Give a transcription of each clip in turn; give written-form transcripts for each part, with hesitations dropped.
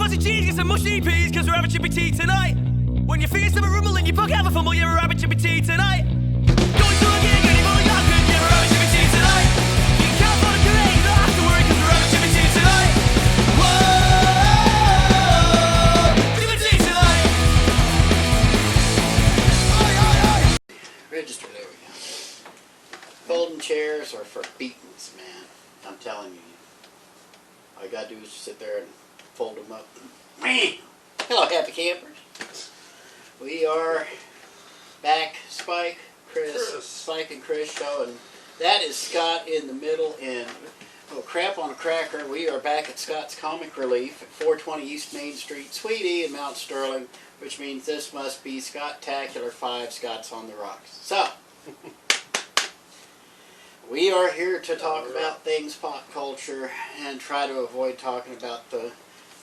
sausage cheese, get some mushy peas, cause we're having chippy tea tonight. When your fingers start rumbling, you poke out a fumble, yeah, we're having chippy tea tonight. Going to a gig, anymore, you're good, yeah, we're having chippy tea tonight. You can't find a delay, you don't have to worry, cause we're having chippy tea tonight. Whoa, chippy tea tonight. Register, there we go. Folding chairs are for beatings, man. I'm telling you. All you gotta do is sit there and fold them up. Hello, happy campers. We are back, Spike, Chris. Spike and Chris show, and that is Scott in the middle. And oh crap on a cracker, we are back at Scott's Comic Relief at 420 East Main Street, Sweetie in Mount Sterling, which means this must be Scottacular 5, Scott's on the Rocks. So, we are here to talk about things pop culture and try to avoid talking about the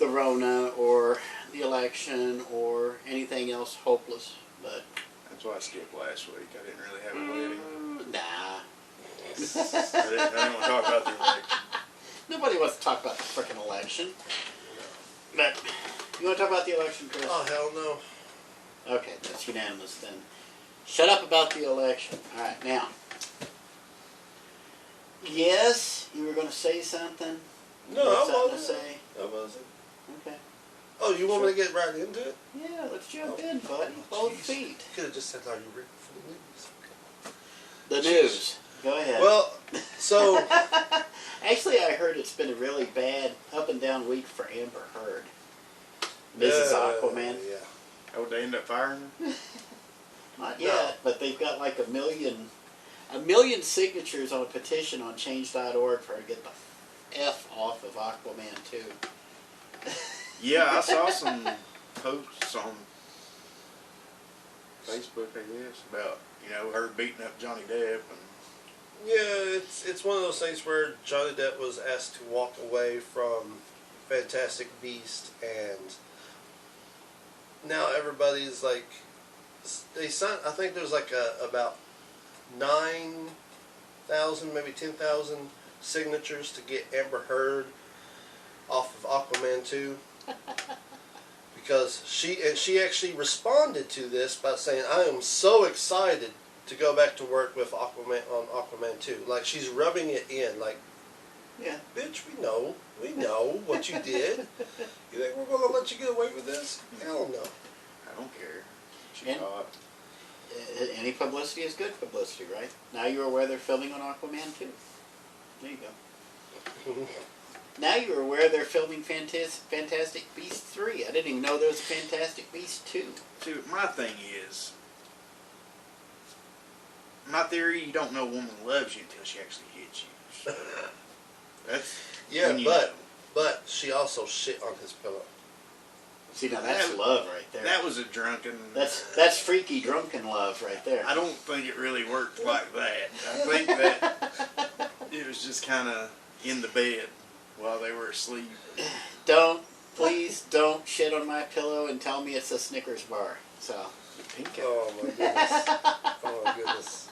Rona or the election or anything else hopeless. But that's why I skipped last week. I didn't really have a wedding. Nah. I didn't want to talk about the election. Nobody wants to talk about the frickin' election. But you want to talk about the election, Chris? Oh, hell no. Okay, that's unanimous then. Shut up about the election. All right, now. Yes, you were going to say something? No, I something to wasn't. say? I wasn't. Okay. Oh, you want me to get right into it? Yeah, let's jump in, buddy. Both feet. You could have just said, are you ready for the news? The news. Go ahead. Well, so... Actually, I heard it's been a really bad up and down week for Amber Heard. Mrs. Aquaman. Yeah. Oh, they end up firing her? Not yet, but they've got like a million signatures on a petition on change.org for her to get the F off of Aquaman 2. Yeah, I saw some posts on Facebook, I guess, about, her beating up Johnny Depp. And Yeah, it's one of those things where Johnny Depp was asked to walk away from Fantastic Beast, and now everybody's like, they signed, I think there's like about 9,000, maybe 10,000 signatures to get Amber Heard off of Aquaman 2. Because she actually responded to this by saying, I am so excited to go back to work with Aquaman on Aquaman 2. Like, she's rubbing it in, like, Yeah. bitch, we know what you did. You think we're going to let you get away with this? Hell no. I don't care. She's And- hot. Any publicity is good publicity, right? Now you're aware they're filming on Aquaman 2. There you go. Now you're aware they're filming Fantastic Beasts 3. I didn't even know there was a Fantastic Beasts 2. See, my thing is, my theory, you don't know a woman loves you until she actually hits you. So that's Yeah, when you but know. but she also shit on his pillow. See, now that's love right there. That was a drunken... That's freaky drunken love right there. I don't think it really worked like that. I think that it was just kind of in the bed while they were asleep. Please don't shit on my pillow and tell me it's a Snickers bar. So, Pink eye. Oh my goodness. Oh my goodness.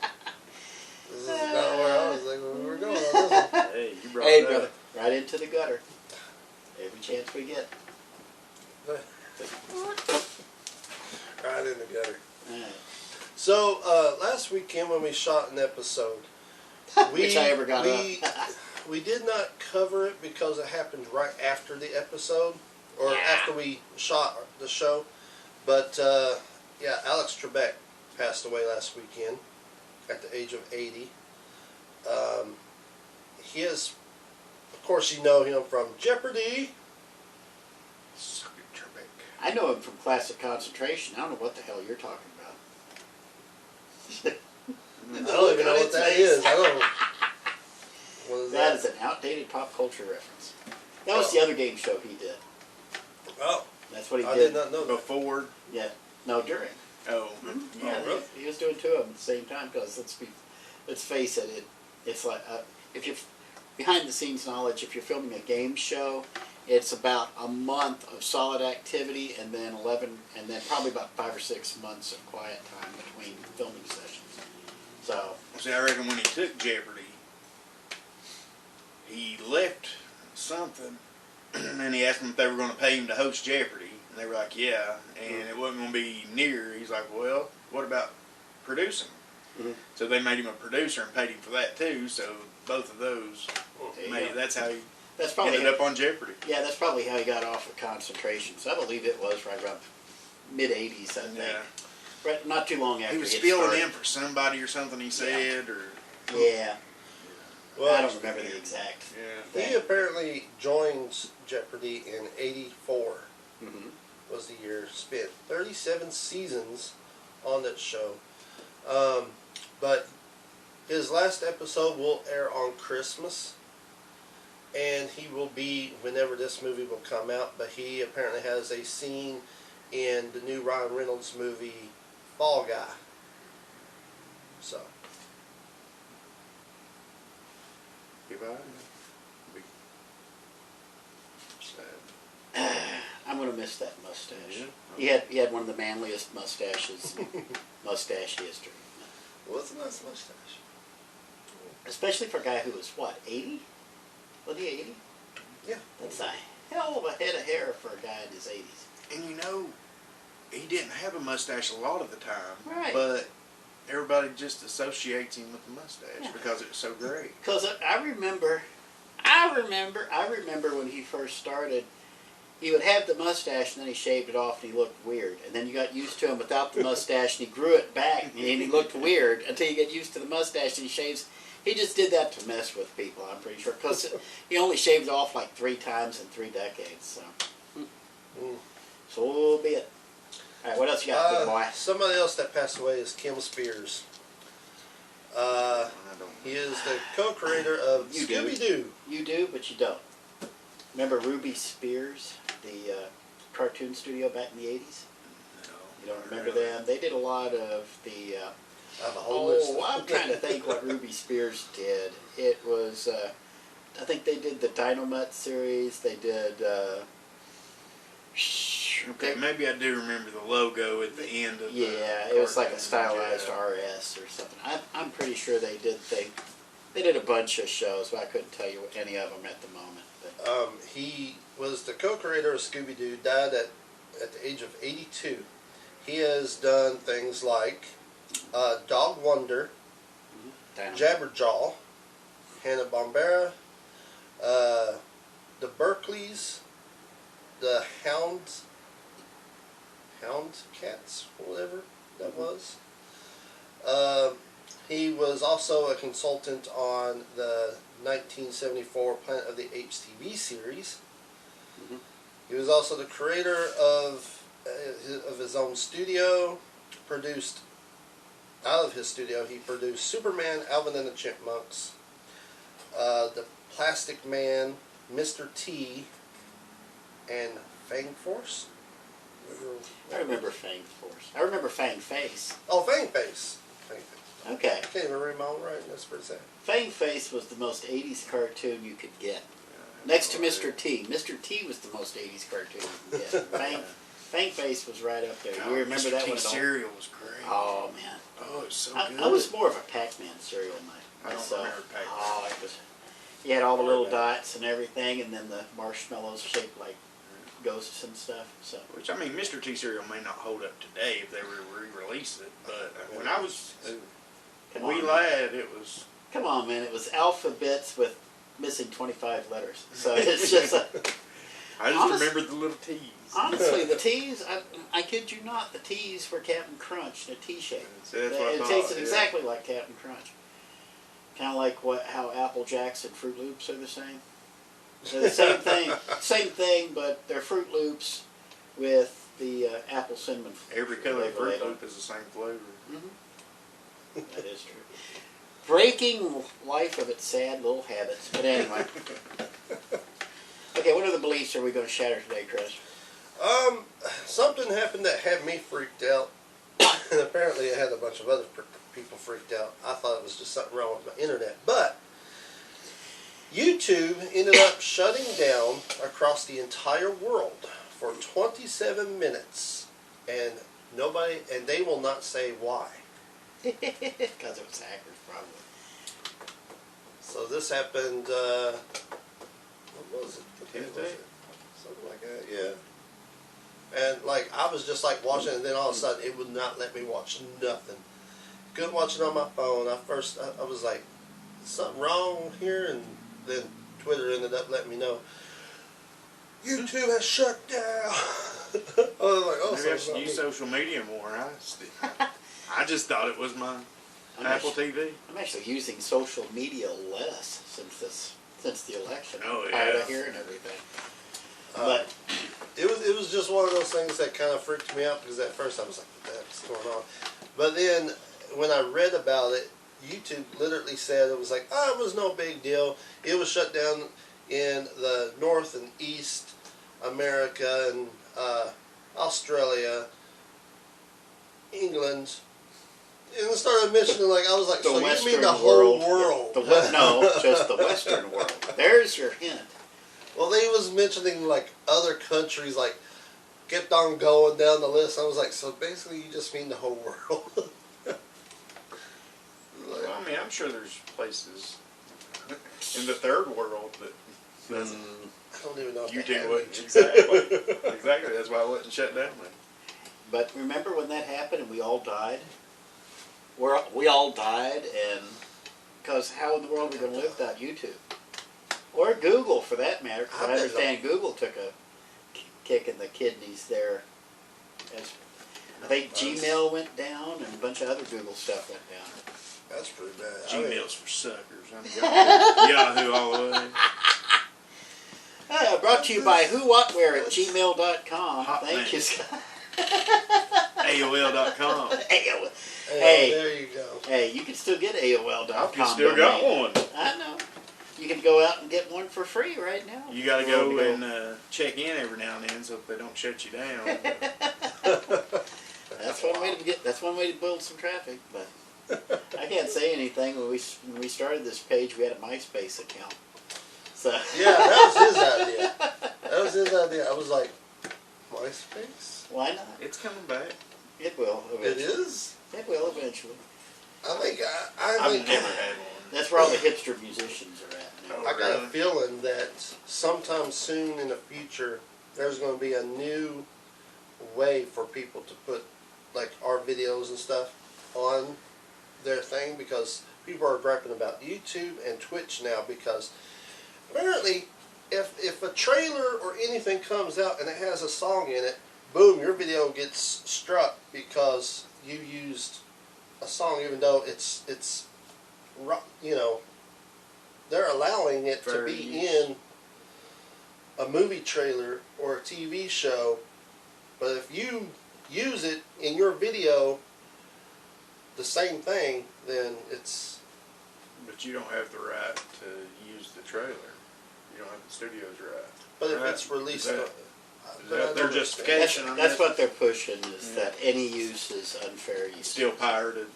This is not where I was like we were going on this one. Hey, you brought hey, it brother, up. right into the gutter. Every chance we get. Right in the gutter. Alright. So, last weekend when we shot an episode, Which I ever got we did not cover it because it happened right after the episode, or after we shot the show. But, yeah, Alex Trebek passed away last weekend at the age of 80. He is, of course, you know him from Jeopardy! I know him from Classic Concentration. I don't know what the hell you're talking about. I don't even know what that is. I don't know. What is That that? is an outdated pop culture reference. That was the other game show he did. Oh, That's what he I did. did not know that. Before? Yeah. No, during. Oh. Yeah, Oh, really? he was doing two of them at the same time because let's face it, it's like if you're behind the scenes knowledge, if you're filming a game show, it's about a month of solid activity and then probably about 5 or 6 months of quiet time between filming sessions. So, See, I reckon when he took Jeopardy, he left something and he asked them if they were going to pay him to host Jeopardy, and they were like, yeah, and it wasn't going to be near. He's like, well, what about producing? Mm-hmm. So they made him a producer and paid him for that too. So both of those, that's how he That's probably ended up on Jeopardy. Yeah, that's probably how he got off of concentrations. I believe it was right around mid-'80s, I think. Yeah. Right, not too long after He was had filling started. in for somebody or something he said, or Yeah. Well, I don't remember the exact yeah. he thing. apparently joins Jeopardy in '84. Mm-hmm. Was the year. Spent 37 seasons on that show. But his last episode will air on Christmas. And he will be, whenever this movie will come out, but he apparently has a scene in the new Ryan Reynolds movie, Fall Guy. So. Goodbye. Sad. I'm gonna miss that mustache. Yeah. He had one of the manliest mustaches in mustache history. What's a nice mustache? Especially for a guy who was what, 80? Was he 80? Yeah. That's a hell of a head of hair for a guy in his 80s. And you know, he didn't have a mustache a lot of the time, Right. but everybody just associates him with the mustache Yeah. because it was so great. Because I remember when he first started, he would have the mustache and then he shaved it off and he looked weird. And then you got used to him without the mustache and he grew it back and he looked weird until you get used to the mustache and he shaves. He just did that to mess with people, I'm pretty sure. Because he only shaved off like 3 times in 3 decades. So, so be it. All right, what else you got, big boy? Somebody else that passed away is Kim Spears. He is the co-creator of You do. Scooby-Doo. You do, but you don't. Remember Ruby Spears, the cartoon studio back in the 80s? No, You don't remember them? They did a lot of the... I have a whole list. I'm trying to think what Ruby Spears did. It was... I think they did the Dynamite series. They did... Okay, maybe I do remember the logo at the end of yeah, the it was like a cartoon, stylized yeah. RS or something. I'm pretty sure they did a bunch of shows, but I couldn't tell you any of them at the moment. But. He was the co-creator of Scooby-Doo, died at the age of 82. He has done things like Dog Wonder, Dynamite. Jabberjaw, Hanna-Barbera, the Berkeleys, the Hound Cats, or whatever that was. He was also a consultant on the 1974 Planet of the Apes TV series. Mhm. He was also the creator of his own studio. Produced out of his studio, he produced Superman, Alvin and the Chipmunks, the Plastic Man, Mr. T, and Fang Force. I remember Fang Force. I remember Fang Face. Oh, Fang Face. Fang Face. Okay. I can't even read my own writing. That's pretty sad. Fang Face was the most 80s cartoon you could get. Next to Mr. T. Mr. T was the most 80s cartoon you could get. Fang Face was right up there. You remember Mr. that T one? cereal was great. Oh, man. Oh, it's so good. I was more of a Pac-Man cereal I don't myself. remember Pac-Man. Oh, it was. You had all the little dots and everything, and then the marshmallows shaped like ghosts and stuff. So. Which, I mean, Mr. T cereal may not hold up today if they were to re-release it, but when I was Come a wee on, lad, it was... Come on, man. It was alphabets with missing 25 letters. So it's just. I just remembered the little T's. Honestly, the T's, I kid you not, the T's were Captain Crunch in a T shape. So that's what I It thought, tasted yeah. exactly like Captain Crunch. Kind of like how Apple Jacks and Fruit Loops are the same. They're the same thing, but they're Fruit Loops with the apple cinnamon. Every color flavor Fruit laid on. Loop is the same flavor. That is true. Breaking life of its sad little habits. But anyway. Okay, what other beliefs are we going to shatter today, Chris? Something happened that had me freaked out, and apparently it had a bunch of other people freaked out. I thought it was just something wrong with my internet, but YouTube ended up shutting down across the entire world for 27 minutes, and they will not say why. Because it was hackers, probably. So this happened, what was it? What day was Tuesday? it? something like that. Yeah. And like I was just like watching, and then all of a sudden it would not let me watch nothing. Couldn't watch it on my phone. I was like, is something wrong here? And then Twitter ended up letting me know YouTube has shut down. I was like, oh, Maybe I should something's use wrong. social media more. I just thought it was my Apple TV. I'm actually using social media less since the election. Oh, I'm tired yeah. of hearing everything. But it was just one of those things that kind of freaked me out because at first I was like, what the heck's going on? But then when I read about it, YouTube literally said it was like, oh, it was no big deal. It was shut down in the North and East America and Australia, England. And it started mentioning, like, I was like, so you mean the whole world? No, just the Western world. There's your hint. Well, they was mentioning, like, other countries, like, kept on going down the list. I was like, so basically you just mean the whole world. Well, I mean, I'm sure there's places in the third world that doesn't. I don't even know if YouTube they wouldn't. have Exactly. That's why it wasn't shut down then. But remember when that happened and we all died? We all died, and because how in the world are we going to live without YouTube? Or Google, for that matter, because I understand Google took a kick in the kidneys there. As I think Gmail went down, and a bunch of other Google stuff went down. That's pretty bad. Gmail's for suckers. Yahoo all the way. Brought to you by whowhatwhere@gmail.com. Hot Thank man. you, Scott. AOL.com. AOL. Hey, Hey. there you go. Hey, you can still get AOL.com. You still got one. I know. You can go out and get one for free right now. You got to go and check in every now and then so that they don't shut you down. That's one way to get. That's one way to build some traffic. But I can't say anything. When we started this page, we had a MySpace account. So Yeah, that was his idea. That was his idea. I was like, MySpace? why not? It's coming back. It will It eventually. is? It will eventually. I think I've never had one. That's where all the hipster musicians are at now. Oh, I got a really? feeling that sometime soon in the future, there's going to be a new way for people to put like our videos and stuff on their thing, because people are griping about YouTube and Twitch now, because apparently if a trailer or anything comes out and it has a song in it, boom, your video gets struck because you used a song, even though it's you know, they're allowing it to Fair be use. in a movie trailer or a TV show, but if you use it in your video, the same thing, then it's... But you don't have the right to use the trailer. You don't have the studio's right. But if Right. it's released... Is that- but I don't their understand. justification? That's what they're pushing, is Yeah. that any use is unfair use. Still pirated.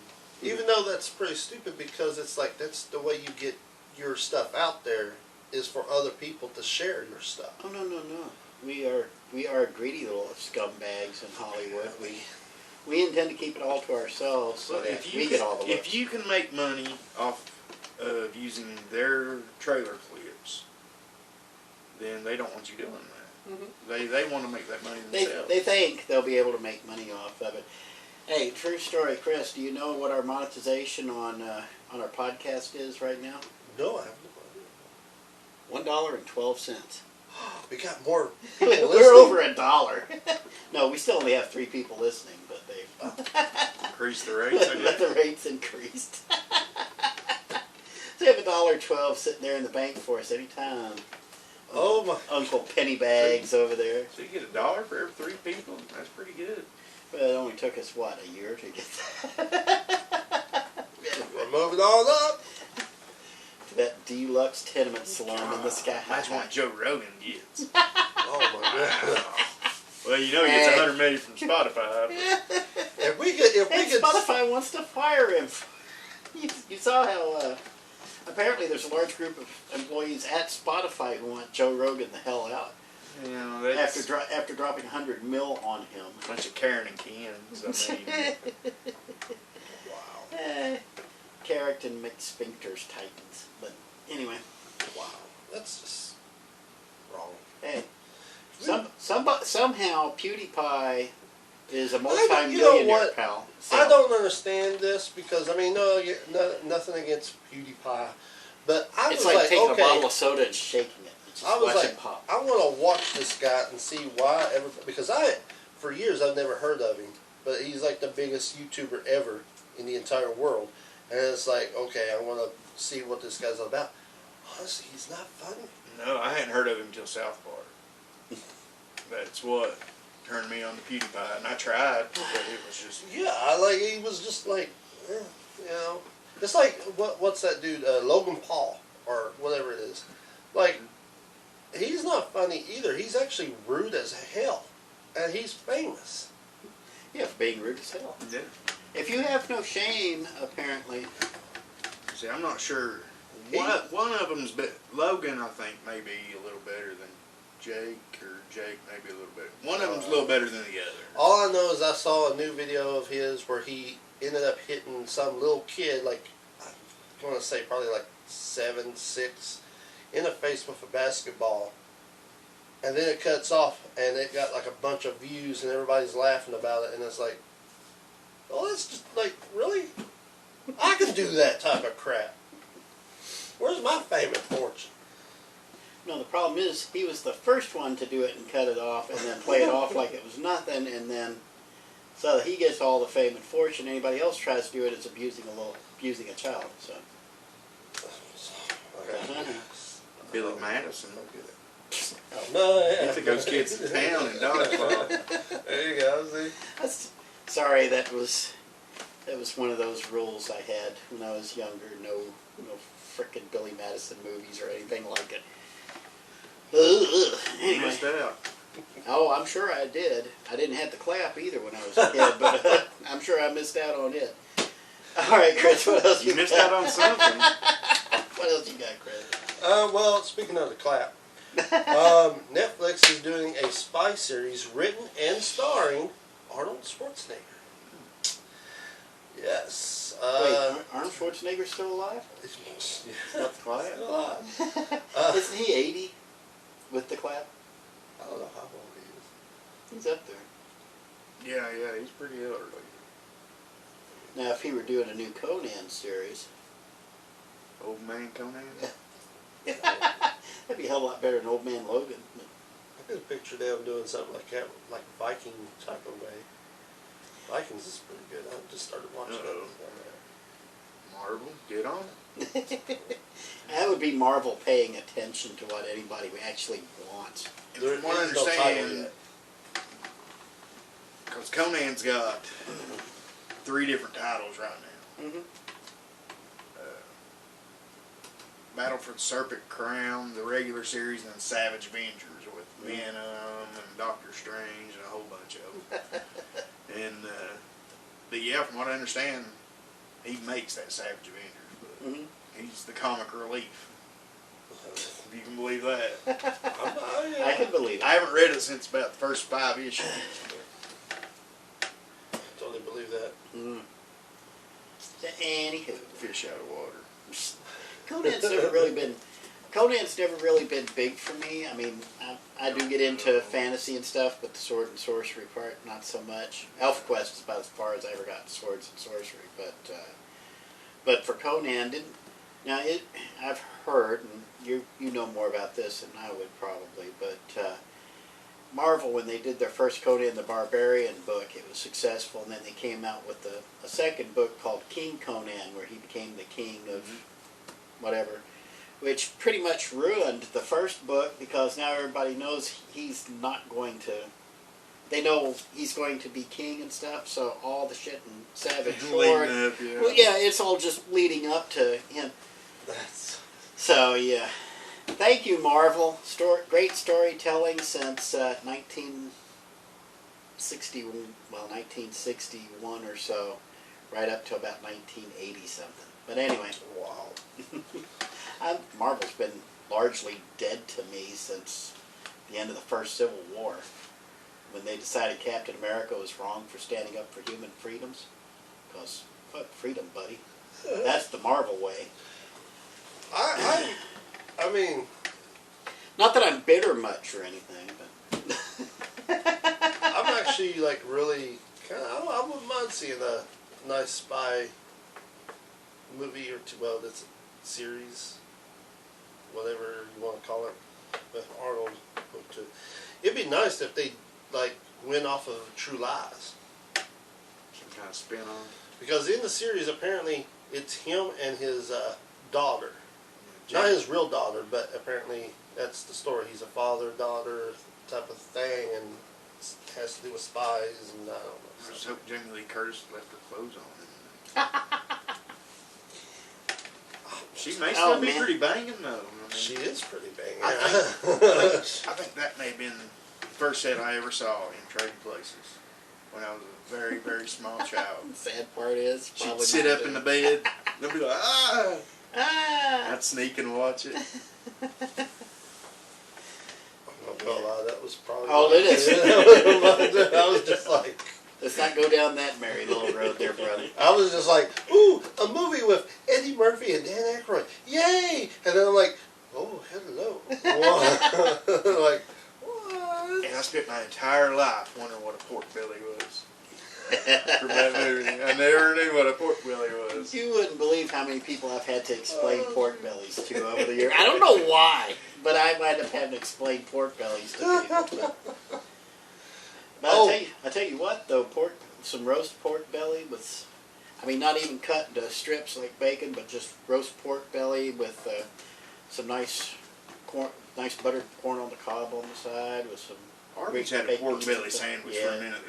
Even though that's pretty stupid, because it's like, that's the way you get your stuff out there, is for other people to share your stuff. Oh no. We are greedy little scumbags in Hollywood. We intend to keep it all to ourselves so Well, that we get all the looks. if you can make money off of using their trailer clips, then they don't want you doing that. They want to make that money themselves. They think they'll be able to make money off of it. Hey, true story, Chris. Do you know what our monetization on our podcast is right now? No, I have no $1.12. idea. We got more people We're listening. over $1. No, we still only have 3 people listening, but they Increase the rates, I let guess. the rates increased. So we have $1.12 sitting there in the bank for us anytime. Oh my! Uncle Pennybags over there. So you get $1 for every 3 people. That's pretty good. But it only took us, what, a year to get that? We're moving on up. That deluxe tenement salon in the sky. That's what Joe Rogan gets. Oh my god! Well, you know he gets 100 million from Spotify. But If we could, And Spotify wants to fire him. You saw how apparently there's a large group of employees at Spotify who want Joe Rogan the hell out you know, that's after dropping $100 million on him. a bunch of Karen and Kens. I mean, wow, Carrot and McSpinkter's Titans. But anyway, wow, that's just wrong. hey, Somehow PewDiePie is a you know multi-millionaire what? pal. So. I don't understand this because I mean, nothing against PewDiePie, but I It's was like taking okay. a bottle of soda and shaking it. It's just I was watch it like, pop. I want to watch this guy and see why because for years I've never heard of him, but he's like the biggest YouTuber ever in the entire world, and it's like, okay, I want to see what this guy's all about. Honestly, he's not funny. No, I hadn't heard of him until South Park. That's what turned me on to PewDiePie, and I tried, but it was just... Yeah, he was just like, you know, it's like what's that dude, Logan Paul or whatever it is, like. He's not funny either. He's actually rude as hell, and he's famous. Yeah, for being rude as hell. Yeah. If you have no shame, apparently. See, I'm not sure. One of them's Logan, I think, may be a little better than Jake, or Jake maybe a little better. One of them's a little better than the other. All I know is I saw a new video of his where he ended up hitting some little kid, like, I want to say probably like 7, 6, in the face with a basketball, and then it cuts off and it got like a bunch of views and everybody's laughing about it, and it's like, oh, that's just like, really? I can do that type of crap. Where's my fame and fortune? No, the problem is he was the first one to do it and cut it off and then play it off like it was nothing, and then so he gets all the fame and fortune. Anybody else tries to do it, it's abusing a child. So. Billy Madison. No, yeah. He took those kids to town and dodgeball. There you go. See. Sorry, that was one of those rules I had when I was younger. No frickin' Billy Madison movies or anything like it. You Anyway. missed out. Oh, I'm sure I did. I didn't have to clap either when I was a kid, but I'm sure I missed out on it. All right, Chris, what else You missed out on something. What else you got, Chris? Well, speaking of the clap, Netflix is doing a spy series written and starring Arnold Schwarzenegger. Yes. Wait, Arnold Schwarzenegger's still alive? Not the clap. alive. Isn't he 80 with the clap? I don't know how old he is. He's up there. Yeah, he's pretty elderly. Now, if he were doing a new Conan series, Old Man Conan? that'd be a hell of a lot better than Old Man Logan. I could picture them doing something like that, like Viking type of way. Vikings is pretty good. I just started watching it. Marvel, get on it. That would be Marvel paying attention to what anybody actually wants. There From what I is no title understand, yet. because Conan's got 3 different titles right now. Mm-hmm. Battle for the Serpent Crown, the regular series, and then Savage Avengers with Venom and Doctor Strange and a whole bunch of them. And but yeah, from what I understand, he makes that Savage Avengers, but he's the comic relief. If you can believe that. I can believe it. I haven't read it since about the first 5 issues. Totally believe that. Anywho, Fish out of water. Conan's never really been big for me. I mean, I do get into fantasy and stuff, but the sword and sorcery part, not so much. ElfQuest is about as far as I ever got in swords and sorcery, but for Conan, I've heard, and you know more about this than I would probably, but Marvel, when they did their first Conan the Barbarian book, it was successful, and then they came out with a second book called King Conan, where he became the king of whatever, which pretty much ruined the first book, because now everybody knows he's not going to, they know he's going to be king and stuff, so all the shit in Savage Sword, well, yeah, it's all just leading up to him. So, yeah. Thank you, Marvel. Great storytelling since 1961 or so, right up to about 1980 something. But anyway, wow. Marvel's been largely dead to me since the end of the first Civil War, when they decided Captain America was wrong for standing up for human freedoms. Because, fuck freedom, buddy. That's the Marvel way. I mean... Not that I'm bitter much or anything, but... actually like really kind of. I wouldn't mind seeing a nice spy movie or two. Well, that's a series, whatever you want to call it, with Arnold hooked to. It'd be nice if they like went off of True Lies, Some kind of spin on. because in the series apparently it's him and his daughter, not his real daughter, but apparently that's the story. He's a father-daughter type of thing, and it has to do with spies and I don't know. I just hope Jamie Lee Curtis left her clothes on. She may Oh, still be man. pretty banging though. I mean, She is pretty banging. I think that may have been the first set I ever saw in Trading Places when I was a very, very small child. Sad part is, She'd probably sit not up in the doing- bed. They'd be like, ah! Ah! I'd sneak and watch it. I'm not gonna lie, that was probably. Oh, it is. I was just like, Let's not go down that merry little road there, brother. I was just like, ooh, a movie with Eddie Murphy and Dan Aykroyd, yay! And then I'm like, oh, hello. Like, what? And I spent my entire life wondering what a pork belly was. From that movie. I never knew what a pork belly was. You wouldn't believe how many people I've had to explain pork bellies to over the years. I don't know why, but I might have had to explain pork bellies to people. But I tell you what though, some roast pork belly with, I mean, not even cut into strips like bacon, but just roast pork belly with some nice buttered corn on the cob on the side with some. Arby's had a baked pork beans belly and stuff. sandwich Yeah. for a minute.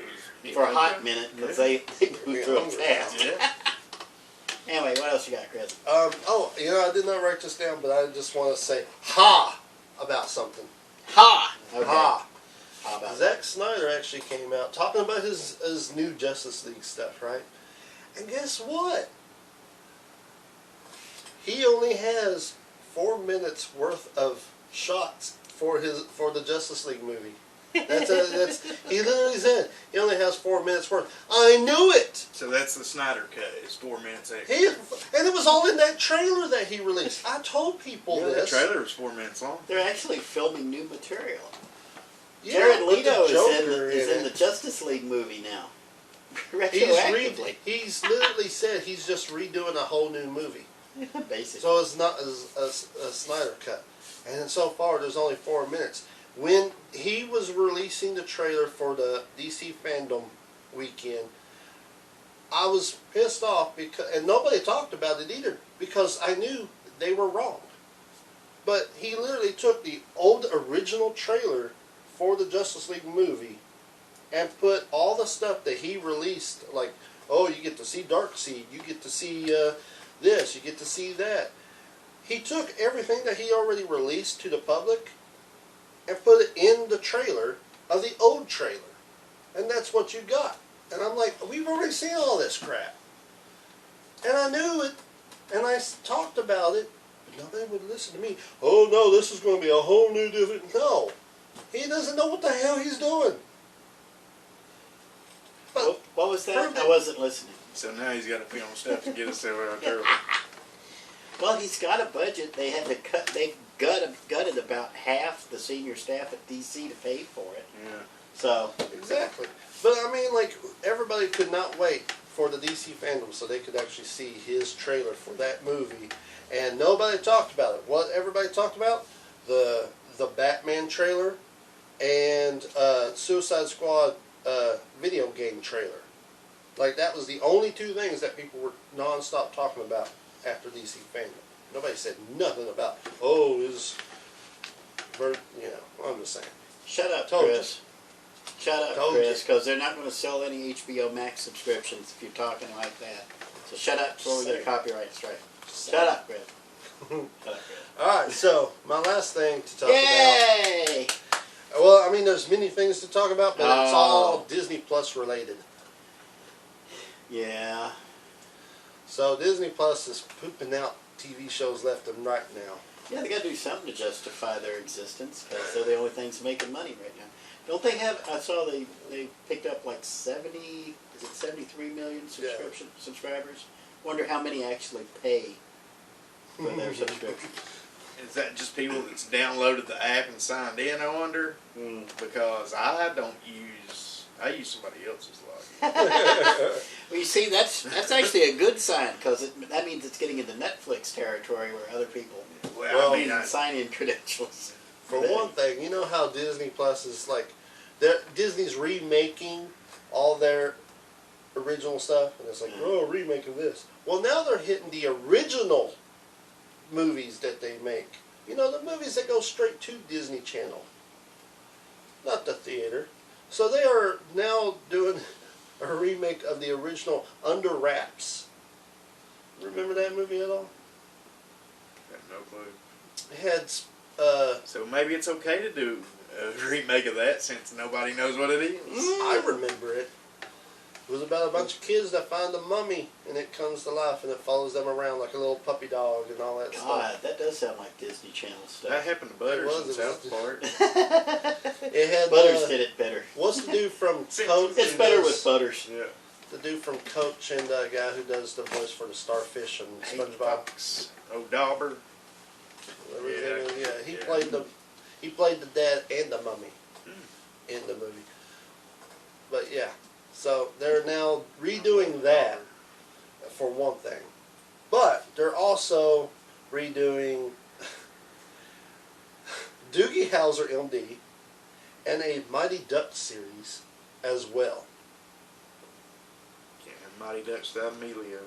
For a hot minute, because they moved through it fast. Yeah. Anyway, what else you got, Chris? I did not write this down, but I just want to say ha about something. Ha! Okay. Ha. How about Zack Snyder actually came out talking about his new Justice League stuff, right? And guess what? He only has 4 minutes worth of shots for the Justice League movie. He literally said he only has 4 minutes worth. I knew it. So that's the Snyder cut. It's 4 minutes extra. And it was all in that trailer that he released. I told people Yeah, the this. trailer was 4 minutes long. They're actually filming new material. Yeah, Jared with the Leto is Joker in it. the Justice League movie now. Retroactively. He's literally said he's just redoing a whole new movie. Basically. So it's not a Snyder cut. And so far, there's only 4 minutes. When he was releasing the trailer for the DC Fandom weekend, I was pissed off and nobody talked about it either because I knew they were wrong. But he literally took the old original trailer for the Justice League movie and put all the stuff that he released, like, oh, you get to see Darkseid, you get to see this, you get to see that. He took everything that he already released to the public and put it in the trailer of the old trailer. And that's what you got. And I'm like, we've already seen all this crap. And I knew it, and I talked about it, but nobody would listen to me. Oh no, this is going to be a whole new different... No. He doesn't know what the hell he's doing. But What was that? Perfect. I wasn't listening. So now he's got to film stuff to get us there early. Well, he's got a budget. They had to cut. They gutted about half the senior staff at DC to pay for it. Yeah. So exactly. But I mean, like, everybody could not wait for the DC Fandom so they could actually see his trailer for that movie. And nobody talked about it. What everybody talked about? The Batman trailer and Suicide Squad video game trailer. Like, that was the only two things that people were non-stop talking about after DC Fandom. Nobody said nothing about, I'm just saying. shut up, Told Chris. Shut up, Told Chris, you. because they're not going to sell any HBO Max subscriptions if you're talking like that. So shut up before we get a copyright strike. Shut up, Chris. Shut up, Chris. Alright, so, my last thing to talk about. Yay! Well, I mean, there's many things to talk about, but it's Oh. all Disney Plus related. Yeah. So Disney Plus is pooping out TV shows left and right now. Yeah, they got to do something to justify their existence because they're the only things making money right now. Don't they have? I saw they picked up like 73 million subscribers. Wonder how many actually pay for their subscription. Is that just people that's downloaded the app and signed in, I wonder? Because I don't use I use somebody else's login. Well, you see, that's actually a good sign because that means it's getting into Netflix territory where other people Well, I mean, sign in credentials. For one thing, you know how Disney Plus is like, Disney's remaking all their original stuff, and it's like, oh, remake of this. Well, now they're hitting the original movies that they make. You know, the movies that go straight to Disney Channel, not the theater. So they are now doing a remake of the original Under Wraps. Remember that movie at all? Got no clue. It had, So maybe it's okay to do a remake of that since nobody knows what it is. I remember it. It was about a bunch of kids that find a mummy and it comes to life and it follows them around like a little puppy dog and all that God, stuff. that does sound like Disney Channel stuff. That happened to Butters It in was. South Park. It had Butters did it better. what's the dude from Coach? It's who better does- with Butters. Yeah. the dude from Coach and the guy who does the voice for the Starfish and SpongeBob. Fox. O'Dauber. Whatever his Yeah. name is. Yeah, he Yeah. played the dad and the mummy in the movie. But yeah, so they're now redoing that for one thing, but they're also redoing Doogie Howser MD and a Mighty Ducks series as well. Yeah, Mighty Ducks without Emilio.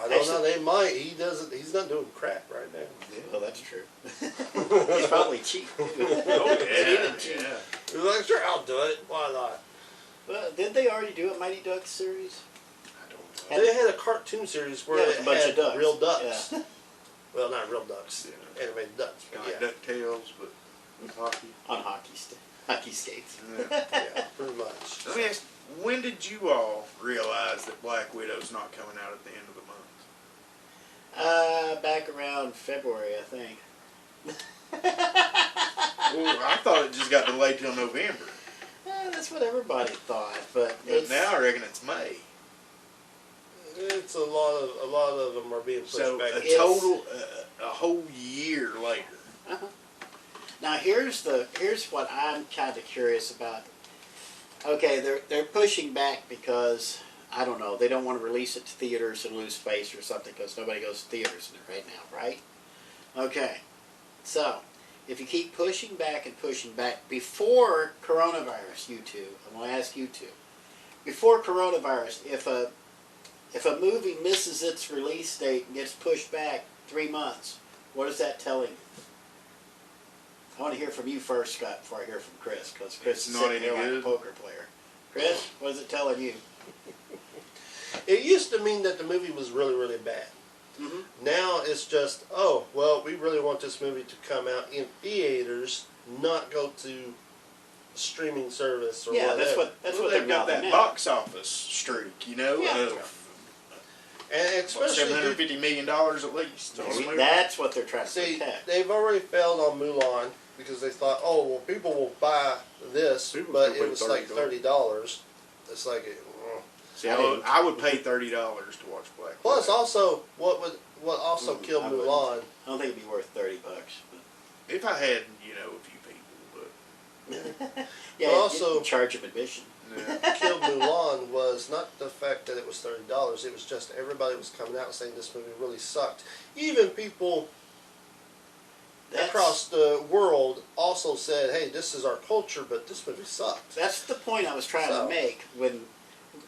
I don't know. They might. He doesn't. He's not doing crap right now. Well, that's true. He's probably cheap. Oh, yeah, yeah. He's like, sure, I'll do it. Why not? Well, did they already do a Mighty Ducks series? I don't know. They had a cartoon series where Yeah, it was it a bunch had of ducks. real ducks. Yeah. Well, not real ducks. Yeah. Animated ducks. But Kind of yeah. like DuckTales, but with hockey. On hockey skates. Yeah. Yeah, pretty much. Let me ask, when did you all realize that Black Widow's not coming out at the end of the month? Back around February, I think. Well, I thought it just got delayed till November. That's what everybody thought, but But now I reckon it's May. It's a lot of them are being pushed So back. a total, a whole year later. Uh-huh. Now here's what I'm kind of curious about. Okay, they're pushing back because I don't know, they don't want to release it to theaters and lose space or something because nobody goes to theaters right now, right? Okay, so if you keep pushing back and pushing back before coronavirus, you two, I'm going to ask you two, before coronavirus, if a movie misses its release date and gets pushed back 3 months, what is that telling you? I want to hear from you first, Scott, before I hear from Chris, because Chris is Not sitting any here like a good. poker player. Chris, what is it telling you? It used to mean that the movie was really, really bad. Mm-hmm. Now it's just, oh, well, we really want this movie to come out in theaters, not go to streaming service or Yeah, whatever. that's what Well, they're they've got that now. box office streak, you know, Yeah. of And what, especially, $750 million at least. on the movie. That's what they're trying to see, protect. they've already failed on Mulan because they thought, oh, well, people will buy this, People but still it pay was like $30. $30. It's like, See, I would pay $30 to watch Black plus Widow. also what also killed I wouldn't. Mulan. I don't think it'd be worth $30. But If I had, you know, a few people, but yeah, Well, also also- charge of admission. yeah. Killed Mulan was not the fact that it was $30. It was just everybody was coming out saying this movie really sucked. Even people across the world also said, "Hey, this is our culture, but this movie sucks." That's the point I was trying So- to make when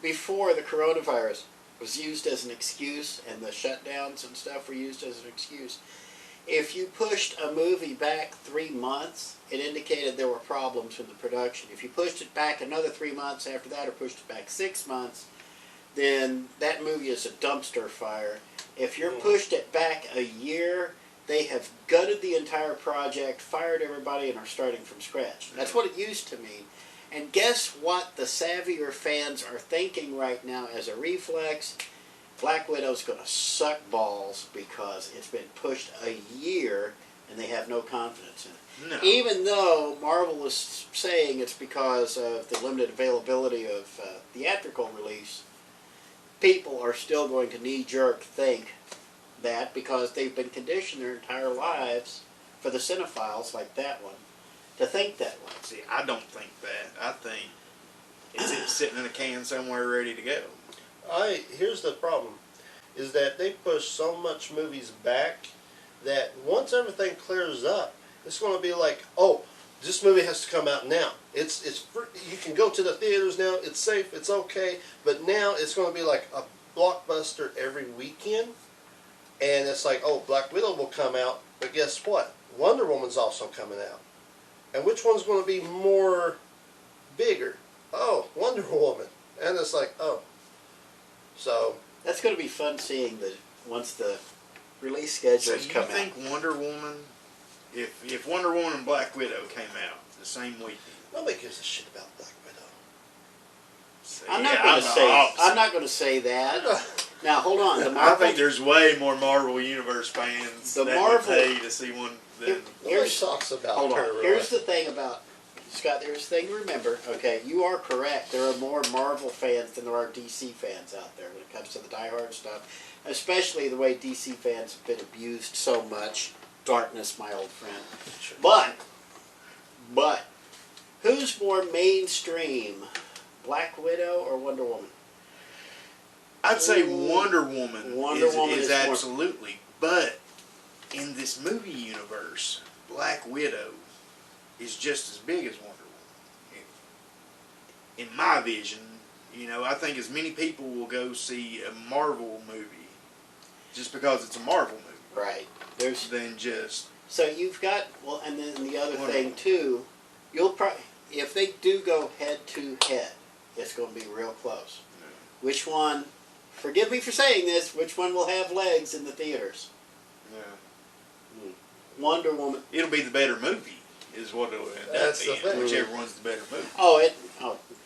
before the coronavirus was used as an excuse and the shutdowns and stuff were used as an excuse. If you pushed a movie back 3 months, it indicated there were problems with the production. If you pushed it back another 3 months after that or pushed it back 6 months, then that movie is a dumpster fire. If you're pushed it back a year, they have gutted the entire project, fired everybody, and are starting from scratch. That's what it used to mean. And guess what the savvier fans are thinking right now as a reflex? Black Widow's going to suck balls because it's been pushed a year and they have no confidence in it. No. Even though Marvel is saying it's because of the limited availability of theatrical release, people are still going to knee-jerk think that because they've been conditioned their entire lives for the cinephiles like that one to think that way. See, I don't think that. I think It's sitting in a can somewhere ready to go. Here's the problem, is that they push so much movies back that once everything clears up, it's going to be like, oh, this movie has to come out now. You can go to the theaters now. It's safe. It's okay. But now it's going to be like a blockbuster every weekend, and it's like, oh, Black Widow will come out, but guess what? Wonder Woman's also coming out, and which one's going to be more bigger? Oh, Wonder Woman, and it's like, oh, so That's going to be fun seeing once the release So schedules you come think Wonder Woman, if Wonder Woman and Black Widow came out the same weekend? nobody gives a shit about Black Widow. So, out. yeah, I'm not going to say that. Now hold on. The I Marvel, think there's way more Marvel Universe fans The that Marvel- would pay to see one than. Nobody talks about hold her. on. Really. Here's the thing about Scott. There's the thing to remember. Okay, you are correct. There are more Marvel fans than there are DC fans out there when it comes to the diehard stuff. Especially the way DC fans have been abused so much. Darkness, my old friend. But, who's more mainstream, Black Widow or Wonder Woman? I'd say Wonder Woman Wonder Woman is is more- absolutely, but in this movie universe, Black Widow is just as big as Wonder Woman. In my vision, I think as many people will go see a Marvel movie just because it's a Marvel movie Right. There's than just. So you've got, and then the other Wonder thing Woman. too, you'll probably, if they do go head to head, it's going to be real close. Which one, forgive me for saying this, which one will have legs in the theaters? Yeah. Wonder Woman. It'll be the better movie, is what it'll end That's up the being. thing. Whichever one's the better movie. It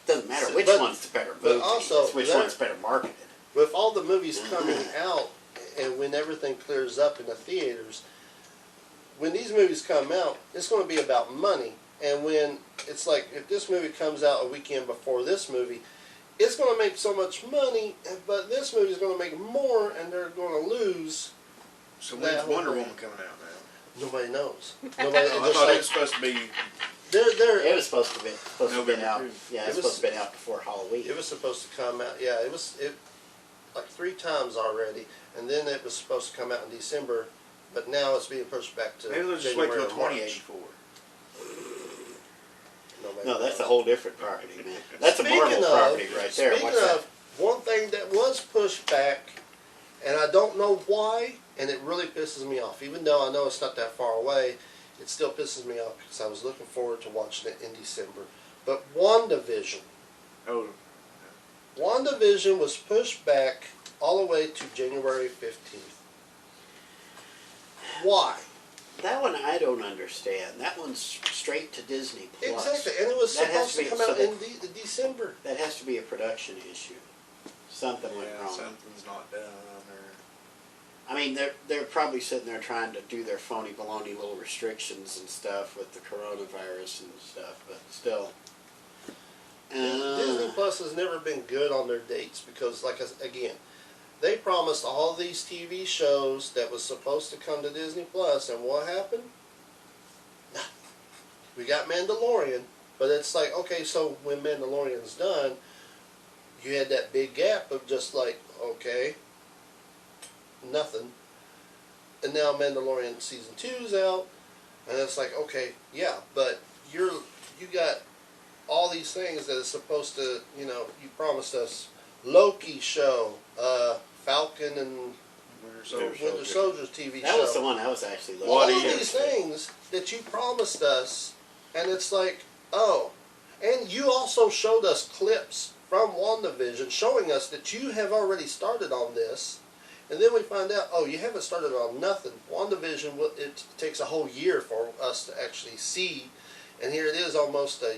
doesn't matter which But- one's the better but movie. also it's which that- one's better marketed. With all the movies coming out, and when everything clears up in the theaters, when these movies come out, it's going to be about money. And when it's like, if this movie comes out a weekend before this movie, it's going to make so much money, but this movie is going to make more, and they're going to lose. So That when's whole Wonder thing. Woman coming out now? Nobody knows. Nobody. Oh, I just thought it like, was supposed to be. It was supposed to be November out. too. Yeah, It it's was- supposed to be out before Halloween. It was supposed to come out. Yeah, it like 3 times already, and then it was supposed to come out in December, but now it's being pushed back to Maybe they'll just wait January till or March. 2084. Nobody No, that's knows. a whole different property, man. That's a Marvel property right there. Speaking What's that? of, one thing that was pushed back, and I don't know why, and it really pisses me off, even though I know it's not that far away, it still pisses me off because I was looking forward to watching it in December. But WandaVision. Oh, WandaVision was pushed back all the way to January 15th. Why? That one I don't understand. That one's straight to Disney Plus. Exactly, and it was That has supposed to to come be- so out in December. That has to be a production issue. Something went yeah, wrong. something's not done. I mean, they're probably sitting there trying to do their phony baloney little restrictions and stuff with the coronavirus and stuff, but still. Disney Plus has never been good on their dates because, again, they promised all these TV shows that was supposed to come to Disney Plus, and what happened? We got Mandalorian, but it's like, okay, so when Mandalorian's done, you had that big gap of just like, okay, nothing. And now Mandalorian season 2's out, and it's like, okay, yeah, but you got all these things that is supposed to, you promised us Loki show, Falcon and Winter Soldier's TV That show. was the one I was actually looking All What of do you these think? things that you promised us, and it's like, oh. And you also showed us clips from WandaVision showing us that you have already started on this. And then we find out, oh, you haven't started on nothing. WandaVision, it takes a whole year for us to actually see. And here it is almost a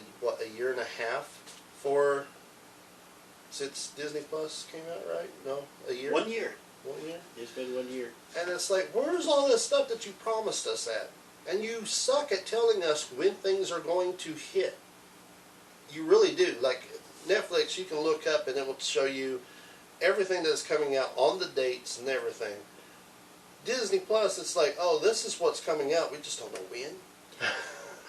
year and a half since Disney Plus came out, right? No, a year? 1 year. 1 year? It's been 1 year. And it's like, where's all this stuff that you promised us at? And you suck at telling us when things are going to hit. You really do. Like Netflix, you can look up and it will show you everything that's coming out on the dates and everything. Disney Plus, it's like, oh, this is what's coming out. We just don't know when.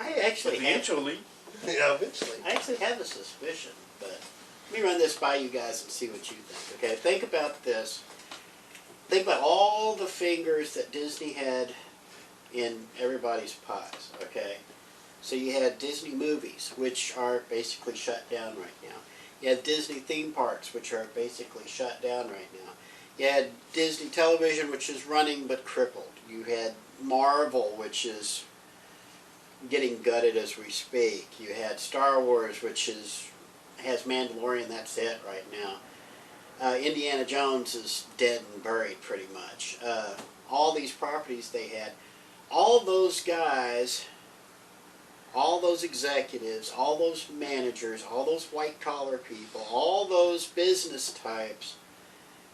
I actually Eventually. Yeah, eventually. I actually have a suspicion, but Let me run this by you guys and see what you think. Okay, think about this. Think about all the fingers that Disney had in everybody's pies. Okay, so you had Disney movies, which are basically shut down right now. You had Disney theme parks, which are basically shut down right now. You had Disney television, which is running but crippled. You had Marvel, which is getting gutted as we speak. You had Star Wars, which has Mandalorian. That's it right now. Indiana Jones is dead and buried pretty much. All these properties they had, all those guys, all those executives, all those managers, all those white collar people, all those business types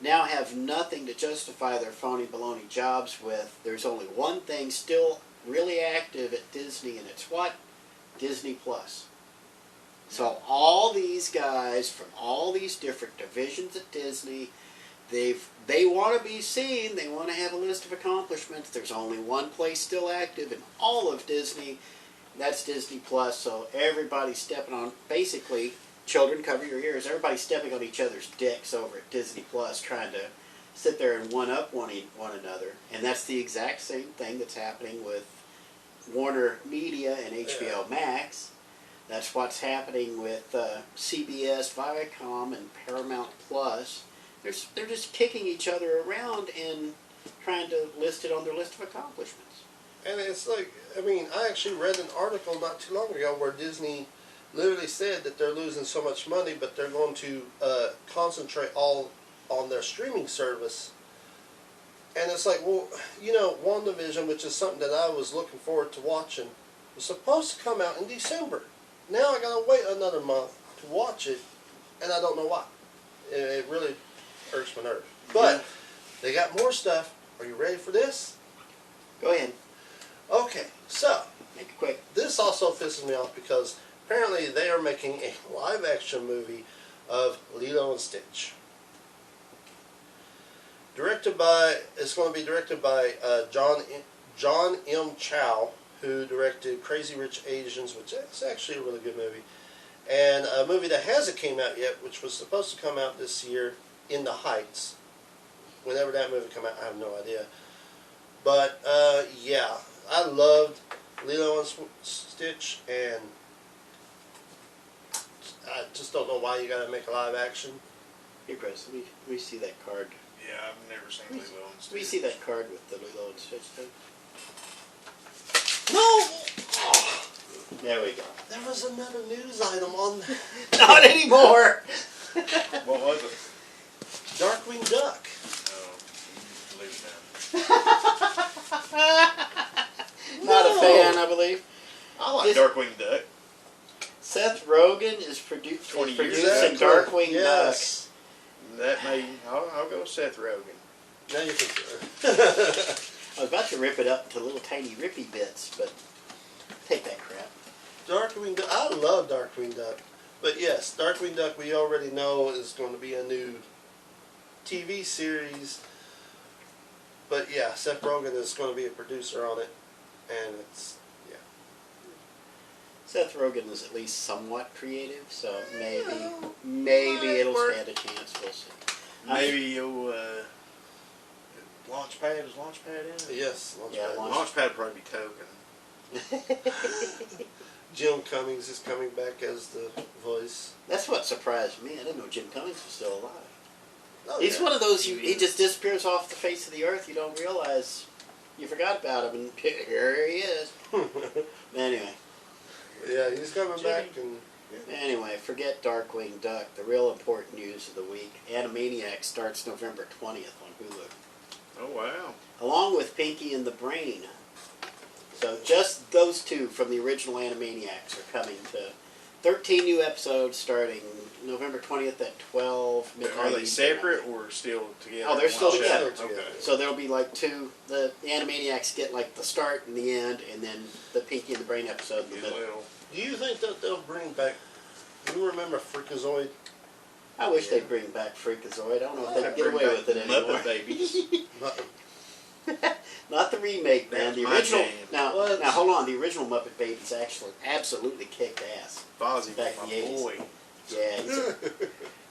now have nothing to justify their phony baloney jobs with. There's only one thing still really active at Disney, and it's what? Disney Plus. So all these guys from all these different divisions at Disney, they want to be seen. They want to have a list of accomplishments. There's only one place still active in all of Disney. That's Disney Plus. So everybody's stepping on, basically, children cover your ears. Everybody's stepping on each other's dicks over at Disney Plus, trying to sit there and one-up one another. And that's the exact same thing that's happening with Warner Media and HBO Max. That's what's happening with CBS, Viacom, and Paramount Plus. They're just kicking each other around and trying to list it on their list of accomplishments. And it's like, I mean, I actually read an article not too long ago where Disney literally said that they're losing so much money, but they're going to concentrate all on their streaming service. And it's like, well, you know, WandaVision, which is something that I was looking forward to watching, was supposed to come out in December. Now I gotta wait another month to watch it, and I don't know why. It really irks my nerves. But they got more stuff. Are you ready for this? Go ahead. Okay, so Make it quick. this also pisses me off because apparently they are making a live-action movie of Lilo and Stitch. It's going to be directed by John M. Chow, who directed Crazy Rich Asians, which is actually a really good movie, and a movie that hasn't came out yet, which was supposed to come out this year, In the Heights. Whenever that movie come out, I have no idea. But yeah, I loved Lilo and Stitch, and I just don't know why you got to make a live action. Here, Chris, let me see that card. Yeah, I've never seen Lilo and Stitch. Let me see that card with the Lilo and Stitch thing. No! Oh, There we go. there was another news item on there. Not anymore! What was it? Darkwing Duck. Oh, leave it down. Not a fan, I believe. I like This- Darkwing Duck. Seth Rogen is 20 years producing after. Darkwing Yes. That may, I'll go with Seth Rogen. Now you can. Duck. I was about to rip it up into little tiny rippy bits, but take that crap. Darkwing Duck. I love Darkwing Duck. But yes, Darkwing Duck we already know is going to be a new TV series. But yeah, Seth Rogen is going to be a producer on it. And it's, yeah. Seth Rogen is at least somewhat creative, so maybe it'll stand a chance. We'll see. Maybe you'll, Launchpad, is Launchpad in it? Yes. Yeah, Launchpad would probably be token. Jim Cummings is coming back as the voice. That's what surprised me. I didn't know Jim Cummings was still alive. Oh, He's yeah. one of those, he just disappears off the face of the earth. You don't realize you forgot about him, and here he is. Anyway. Yeah, he's coming back. And Anyway, forget Darkwing Duck. The real important news of the week. Animaniacs starts November 20th on Hulu. Oh, wow. Along with Pinky and the Brain. So just those two from the original Animaniacs are coming to 13 new episodes starting November 20th at 12 midnight. Are they Eastern. separate or still together? Oh, they're still One together. shot? Okay. So there'll be like two, the Animaniacs get like the start and the end, and then the Pinky and the Brain episode in the middle. Little. do you think that they'll bring back? You remember Freakazoid? I wish they'd bring back Freakazoid. I don't know if they'd get Bring away back with it anymore. Muppet Babies. Not the remake, man. That's The my original. jam. Now, What? now hold on. The original Muppet Babies actually absolutely kicked ass. Fozzie, Back in my the 80s. boy. Yeah, he's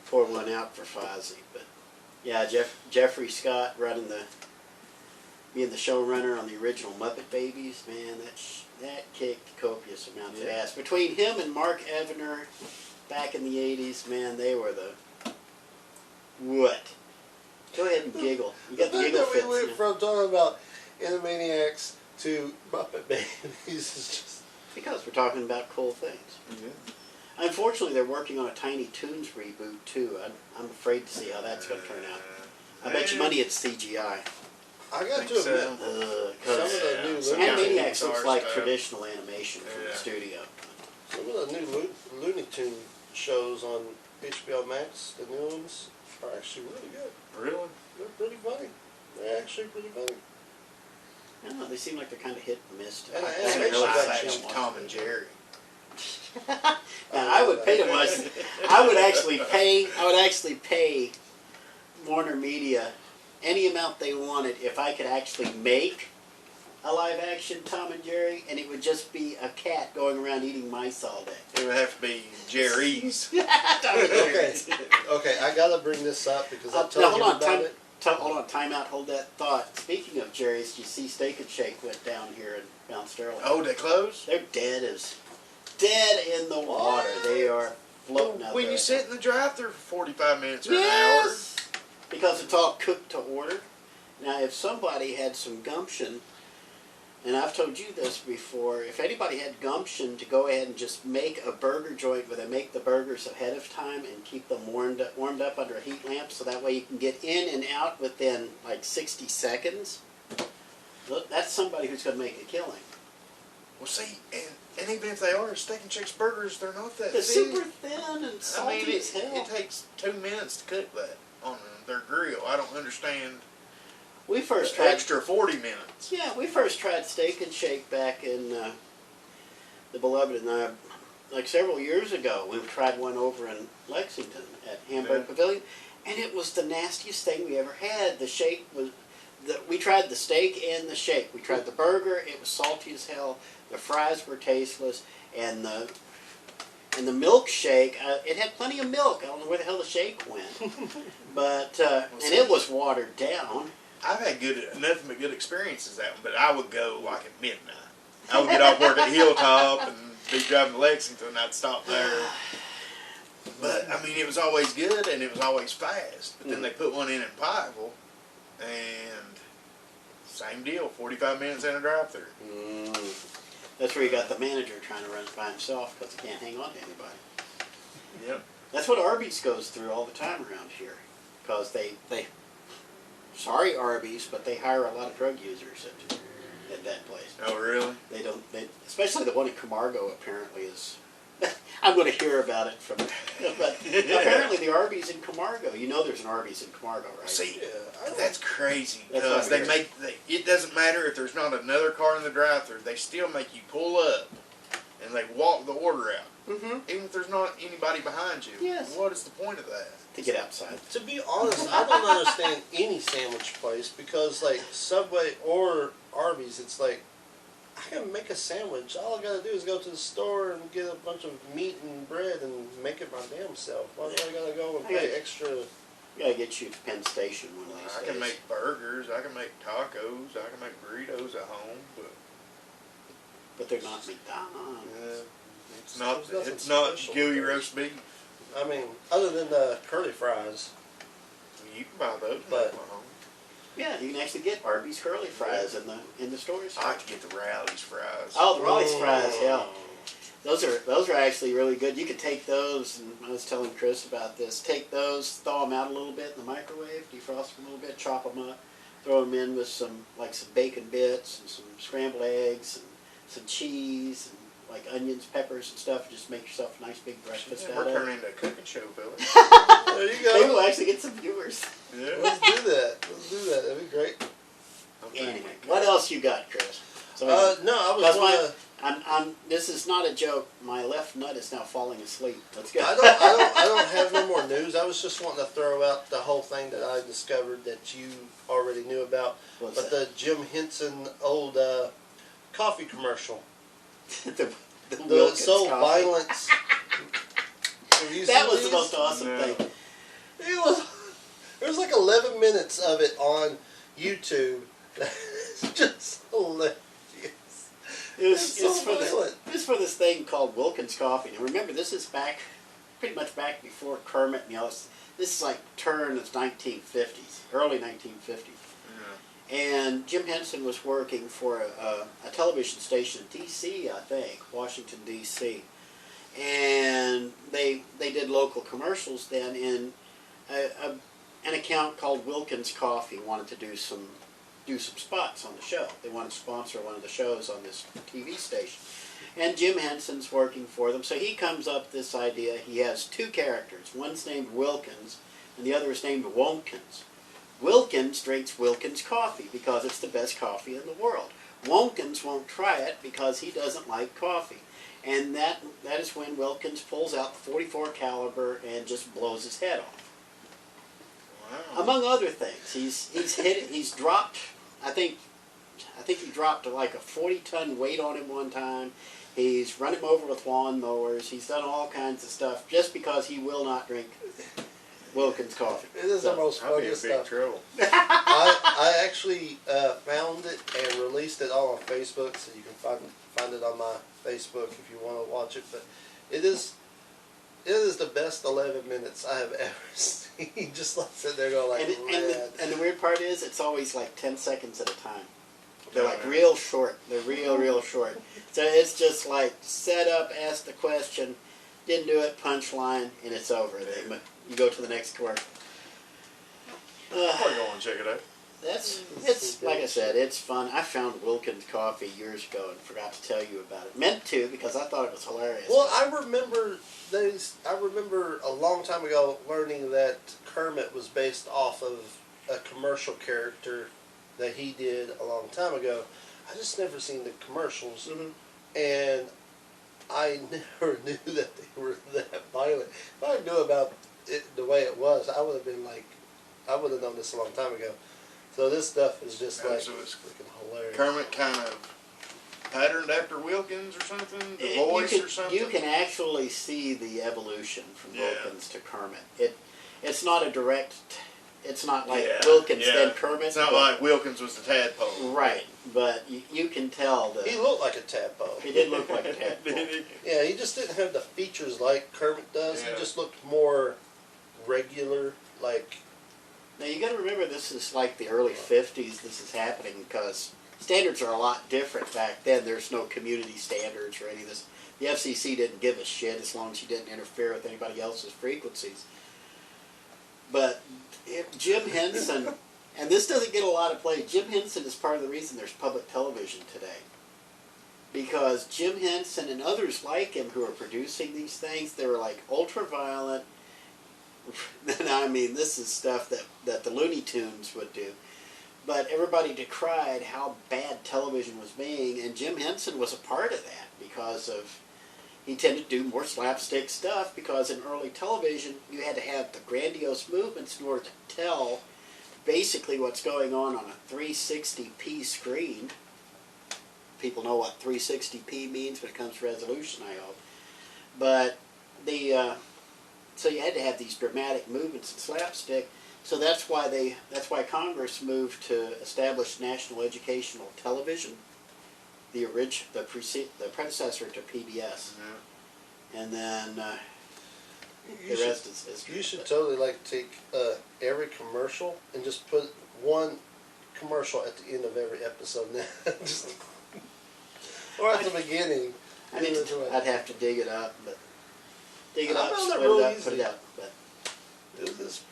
pour one out for Fozzie. But yeah, Jeffrey Scott running being the showrunner on the original Muppet Babies. Man, that kicked copious amounts of ass. Between him and Mark Evner, back in the '80s, man, they were the what? Go ahead and giggle. You got the giggle fits. We went from talking about Animaniacs to Muppet Babies is just because we're talking about cool things. Yeah. Unfortunately, they're working on a Tiny Toons reboot too. I'm afraid to see how that's going to turn out. I bet you money it's CGI. I got to admit, some of the new Animaniacs looks like traditional animation from the studio. Some of the new Looney Tune shows on HBO Max, the new ones, are actually really good. Really? They're pretty funny. They're actually pretty funny. I don't know, they seem like they're kind of hit and miss. And I the haven't animation really got sat changed. and watched Tom it. and Jerry. Now, I would pay I would actually pay Warner Media any amount they wanted if I could actually make a live action Tom and Jerry, and it would just be a cat going around eating mice all day. It would have to be Jerry's. Okay, I gotta bring this up because I Now, told hold you on, about it. hold on, time out, hold that thought. Speaking of Jerry's, you see Steak and Shake went down here in Mount Sterling. Oh, they closed? They're dead in the water. They are floating out When there. you sit in the drive-thru for 45 minutes or Yes! Because it's all cooked to order. Now, if somebody had some gumption, and I've told you this before, if anybody had gumption to go ahead and just make a burger joint where they make the burgers ahead of time and keep them warmed up under a heat lamp so that way you can get in and out within like 60 seconds, that's somebody who's going to make a killing. Well, see, and even if they are Steak and Shake's burgers, they're not that They're thin. super thin and salty I mean, as hell. it takes 2 minutes to cook that on their grill. I don't understand. We first The tried extra 40 minutes. Yeah, we first tried Steak and Shake back in the Beloved, and like several years ago. We tried one over in Lexington at Hamburg Pavilion, and it was the nastiest thing we ever had. The shake was, we tried the steak and the shake. We tried the burger. It was salty as hell. The fries were tasteless, and the milkshake. It had plenty of milk. I don't know where the hell the shake went, but and it was watered down. I've had nothing but good experiences at them, but I would go like at midnight. I would get off work at Hilltop and be driving to Lexington, and I'd stop there. But, I mean, it was always good, and it was always fast. But then they put one in Pikeville, and same deal, 45 minutes in a drive-thru. That's where you got the manager trying to run it by himself because he can't hang on to anybody. Yep. That's what Arby's goes through all the time around here, because they sorry Arby's, but they hire a lot of drug users at that place. Oh, really? They especially the one in Camargo apparently is. I'm going to hear about it from, but apparently the Arby's in Camargo. You know, there's an Arby's in Camargo, right? See, that's crazy That's because what I hear. it doesn't matter if there's not another car in the drive-thru. They still make you pull up and they walk the order out, even if there's not anybody behind you. Yes. What is the point of that? To get outside. To be honest, I don't understand any sandwich place because like Subway or Arby's, it's like I can make a sandwich. All I gotta do is go to the store and get a bunch of meat and bread and make it my damn self. Why do I gotta go and pay extra? Gotta get you to Penn Station one of these I days. can make burgers. I can make tacos. I can make burritos at home, But they're not McDonald's. it's not. There's nothing It's not special gooey about it. roast beef. I mean, other than the curly fries. You can buy those. But- at home. Yeah, you can actually get Arby's curly fries in the stores. I like to get the Rally's fries. Oh, the Raleigh's fries, yeah. Those are actually really good. You could take those, and I was telling Chris about this. Take those, thaw them out a little bit in the microwave, defrost them a little bit, chop them up, throw them in with some bacon bits and some scrambled eggs and some cheese and like onions, peppers, and stuff. Just make yourself a nice big breakfast Yeah, out we're of it. turning into a cooking show, Billy. There you Maybe go. we'll actually get some viewers. Yeah. Let's do that. Let's do that. That'd be great. Anyway, what else you got, Chris? So No, I was That's gonna. this is not a joke. My left nut is now falling asleep. Let's go. I don't have no more news. I was just wanting to throw out the whole thing that I discovered that you already knew about. What's But that? the Jim Henson old coffee commercial. the The Wilkins so coffee. violence Have you That seen was the these? most awesome No. thing. It was. There's like 11 minutes of it on YouTube. It's just hilarious. It's so violent. It was for this thing called Wilkins Coffee. Now remember, this is back, pretty much back before Kermit and all this. This is like turn of 1950s, early 1950s. And Jim Henson was working for a television station in D.C., I think, Washington, D.C. And they did local commercials then, and an account called Wilkins Coffee wanted to do some spots on the show. They wanted to sponsor one of the shows on this TV station. And Jim Henson's working for them, so he comes up with this idea. He has two characters. One's named Wilkins, and the other is named Wonkins. Wilkins drinks Wilkins coffee because it's the best coffee in the world. Wonkins won't try it because he doesn't like coffee. And that is when Wilkins pulls out the .44 caliber and just blows his head off. Wow. Among other things, he's dropped. I think he dropped like a 40-ton weight on him one time. He's run him over with lawn mowers. He's done all kinds of stuff just because he will not drink Wilkins coffee. It is the most I'll be in funniest big stuff. trouble. I actually found it and released it all on Facebook, so you can find it on my Facebook if you want to watch it. But it is the best 11 minutes I have ever seen. Just like sitting there going like, And the weird part is, it's always like 10 seconds at a time. They're like real short. They're real short. So it's just like set up, ask the question, didn't do it, punchline, and it's over. You go to the next commercial. I'll probably go and check it out. It's like I said, it's fun. I found Wilkins coffee years ago and forgot to tell you about it. Meant to because I thought it was hilarious. Well, I remember a long time ago learning that Kermit was based off of a commercial character that he did a long time ago. I just never seen the commercials, and I never knew that they were that violent. If I knew about it the way it was, I would have been like, I would have known this a long time ago. So this stuff is just like So it's freaking hilarious. Kermit kind of patterned after Wilkins or something? The voice or something? You can actually see the evolution from Yeah. Wilkins to Kermit. It's not a direct. It's not like Yeah, Wilkins yeah. then Kermit. It's not like Wilkins was the tadpole. Right, but you can tell that He looked like a tadpole. he did look like a tadpole. Did he? Yeah, he just didn't have the features like Kermit does. Yeah. He just looked more regular, like. Now you got to remember, this is like the early '50s. This is happening because standards are a lot different back then. There's no community standards or any of this. The FCC didn't give a shit as long as you didn't interfere with anybody else's frequencies. But Jim Henson, and this doesn't get a lot of play, Jim Henson is part of the reason there's public television today. Because Jim Henson and others like him who are producing these things, they were like ultra-violent. I mean, this is stuff that the Looney Tunes would do. But everybody decried how bad television was being, and Jim Henson was a part of that because of, he tended to do more slapstick stuff because in early television you had to have the grandiose movements in order to tell basically what's going on a 360p screen. People know what 360p means when it comes to resolution, I hope. But so you had to have these dramatic movements and slapstick. So that's why Congress moved to establish National Educational Television, the predecessor to PBS, and then the rest is history. You should totally like take every commercial and just put one commercial at the end of every episode now. Just, or at the beginning. I'd have to dig it up, but dig it I up, found that split real it up, easy. put it out. But It was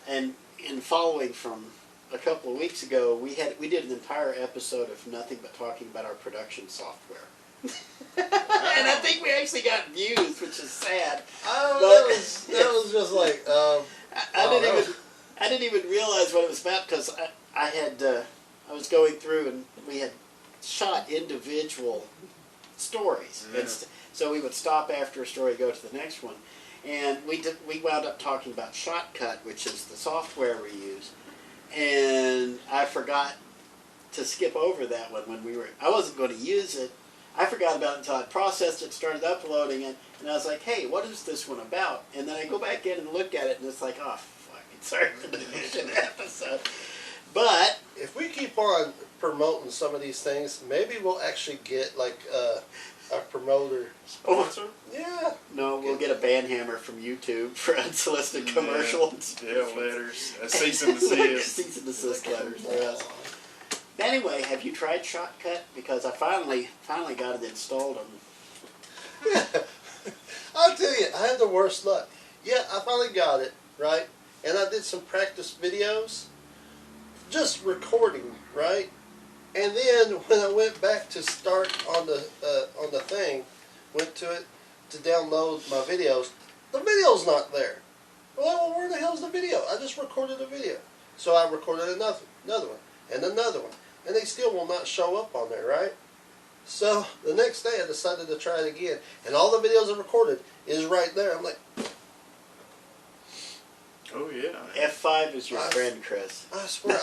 and following from a couple of weeks ago, we did an entire episode of nothing but talking about our production software. And I think we actually got views, which is sad. that was just like I didn't even realize what it was about because I was going through and we had shot individual stories. Yeah. So we would stop after a story, go to the next one, and we wound up talking about Shotcut, which is the software we use, and I forgot to skip over that one when I wasn't going to use it. I forgot about it until I processed it, started uploading it, and I was like, hey, what is this one about? And then I go back in and look at it, and it's like, oh, fuck, sorry for the mission episode. But If we keep on promoting some of these things, maybe we'll actually get like a promoter. Sponsor? Yeah. no, we'll get a banhammer from YouTube for unsolicited commercials. Yeah, letters. A cease and Like desist. cease and desist letters for us. Anyway, have you tried Shotcut? Because I finally got it installed on. I'll tell you, I had the worst luck. Yeah, I finally got it, right? And I did some practice videos, just recording, right? And then when I went back to start on the thing, went to it to download my videos, the video's not there. Well, where the hell's the video? I just recorded a video. So I recorded another one, and another one. And they still will not show up on there, right? So the next day I decided to try it again. And all the videos I recorded is right there. I'm like, Oh, yeah. F5 is your friend, Chris. I swear,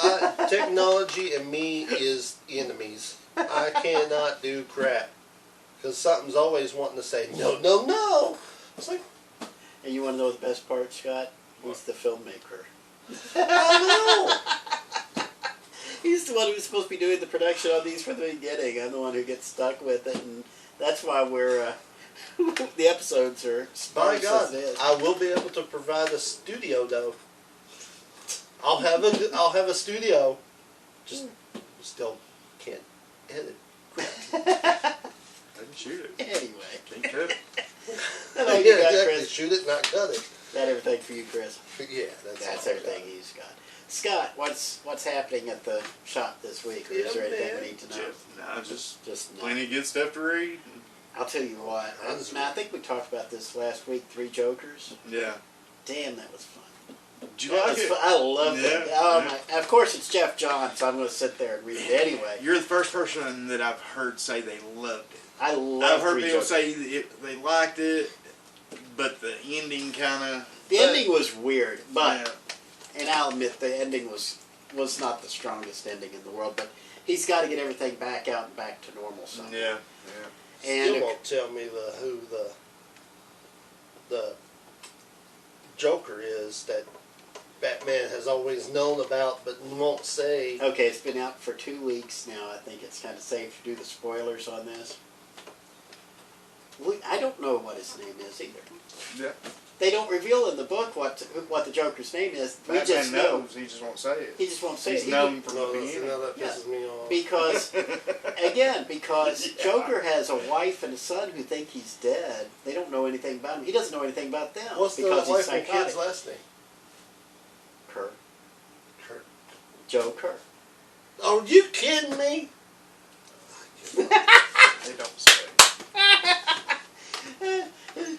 technology and me is enemies. I cannot do crap. Because something's always wanting to say, no, no, no. It's like, And you want to know the best part, Scott? He's the filmmaker. I know. He's the one who's supposed to be doing the production on these from the beginning. I'm the one who gets stuck with it, and that's why we're the episodes are By sparse God, as it is. I will be able to provide a studio though. I'll have a studio. Just still can't edit. I can shoot it. Anyway, Can't cut it. I know you got, exactly. Chris. Shoot it, not cut it. That everything for you, Chris. Yeah, that's all I everything got. he's got. Scott, what's happening at the shop this week? Or is there anything we need to know? Just no. plenty of good stuff to read. I'll tell you what. I think we talked about this last week. 3 Jokers. Yeah. Damn, that was fun. Did you like it? I loved it. Yeah, Oh yeah. my! Of course, it's Jeff John, so I'm going to sit there and read it anyway. You're the first person that I've heard say they loved it. I love. I've heard 3 people Jokers. say they liked it, but the ending kind of. The ending was weird, but Yeah. and I'll admit the ending was not the strongest ending in the world. But he's got to get everything back out and back to normal somehow. Yeah. And Still won't tell me who the Joker is that Batman has always known about but won't say. okay, it's been out for 2 weeks now. I think it's kind of safe to do the spoilers on this. I don't know what his name is either. Yeah. They don't reveal in the book what the Joker's name is. We Batman just know. knows. He just won't say it. He just won't say He's it. known from the No, beginning. that pisses me off. Because, because Yeah. Joker has a wife and a son who think he's dead. They don't know anything about him. He doesn't know anything about them. What's the because he's wife and psychotic. kid's last name? Kerr. Kurt. Joe Kerr. Are you kidding me? They don't say.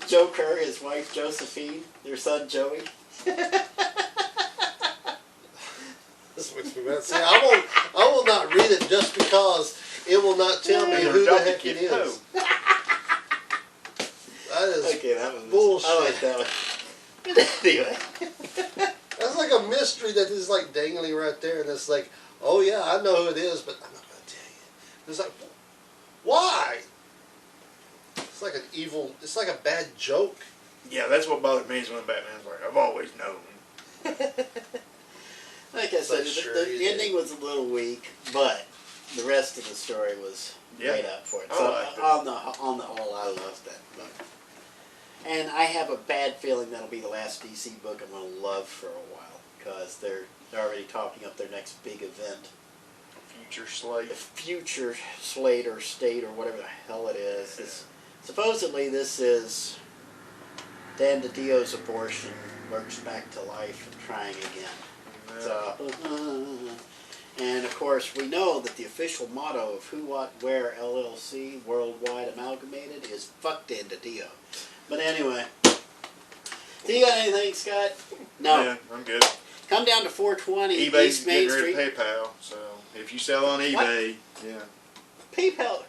Joe Kerr, his wife Josephine, their son Joey. This makes me mad. See, I will not read it just because it will not tell me And who the their heck kid, it is. too. That is Okay, that was bullshit. I like that one. Anyway. That's like a mystery that is like dangling right there, and it's like, oh yeah, I know who it is, but I'm not gonna tell you. It's like, why? It's like an evil. It's like a bad joke. Yeah, that's what bothered me is when Batman's like, I've always known. Like I said, But sure the you did. ending was a little weak, but the rest of the story was Yeah. made up for it. I So liked it. on the whole, I loved that book. And I have a bad feeling that'll be the last DC book I'm going to love for a while, because they're already talking up their next big event. Future slate. The future slate or state or whatever the hell it is. Supposedly this is Dan DiDio's abortion works back to life and trying again. So, and of course we know that the official motto of Who What Where LLC Worldwide Amalgamated is fuck Dan DiDio. But anyway, do you got anything, Scott? No. Yeah, I'm good. Come down to 420 eBay's East Main getting rid Street. of PayPal, so if you sell on eBay, PayPal.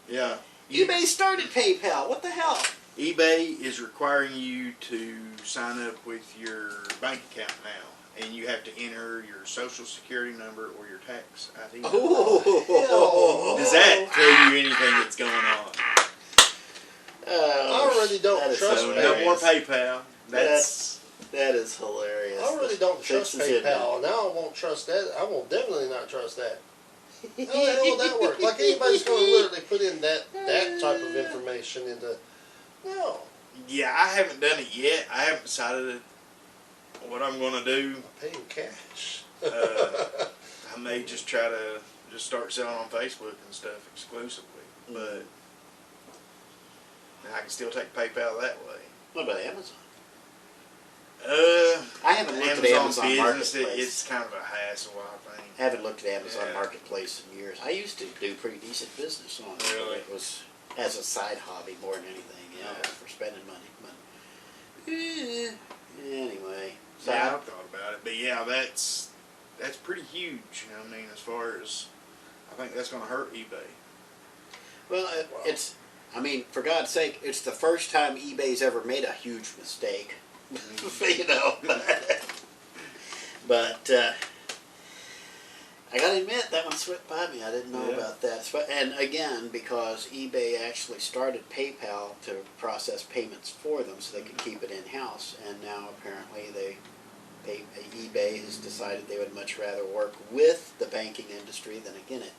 yeah. eBay started PayPal. What the hell? eBay is requiring you to sign up with your bank account now, and you have to enter your social security number or your tax ID. Oh. Does that tell you anything that's going on? trust no more PayPal. PayPal. That's That is hilarious. I really don't trust Fixes it. PayPal. Now I won't trust that. I will definitely not trust that. How the hell will that work? Like anybody's going to literally put in that type of information into. No. yeah. I haven't done it yet. I haven't decided what I'm going to do. Paying cash. I may just try to just start selling on Facebook and stuff exclusively, but I can still take PayPal that way. What about Amazon? I haven't looked at Amazon business, Marketplace. it's kind of a hassle, I think. I haven't looked at Amazon Yeah. Marketplace in years. I used to do pretty decent business on it. Really? It was as a side hobby more than anything, you know, Yeah. for spending money. But anyway, so Yeah, I've thought about it, but yeah, that's pretty huge. You know what I mean? As far as I think that's going to hurt eBay. well, it's. I mean, for God's sake, it's the first time eBay's ever made a huge mistake. You know, but I gotta admit that one slipped by me. I didn't know Yeah. about that. And again, because eBay actually started PayPal to process payments for them, so they could keep it in house, and now apparently eBay has decided they would much rather work with the banking industry than against it.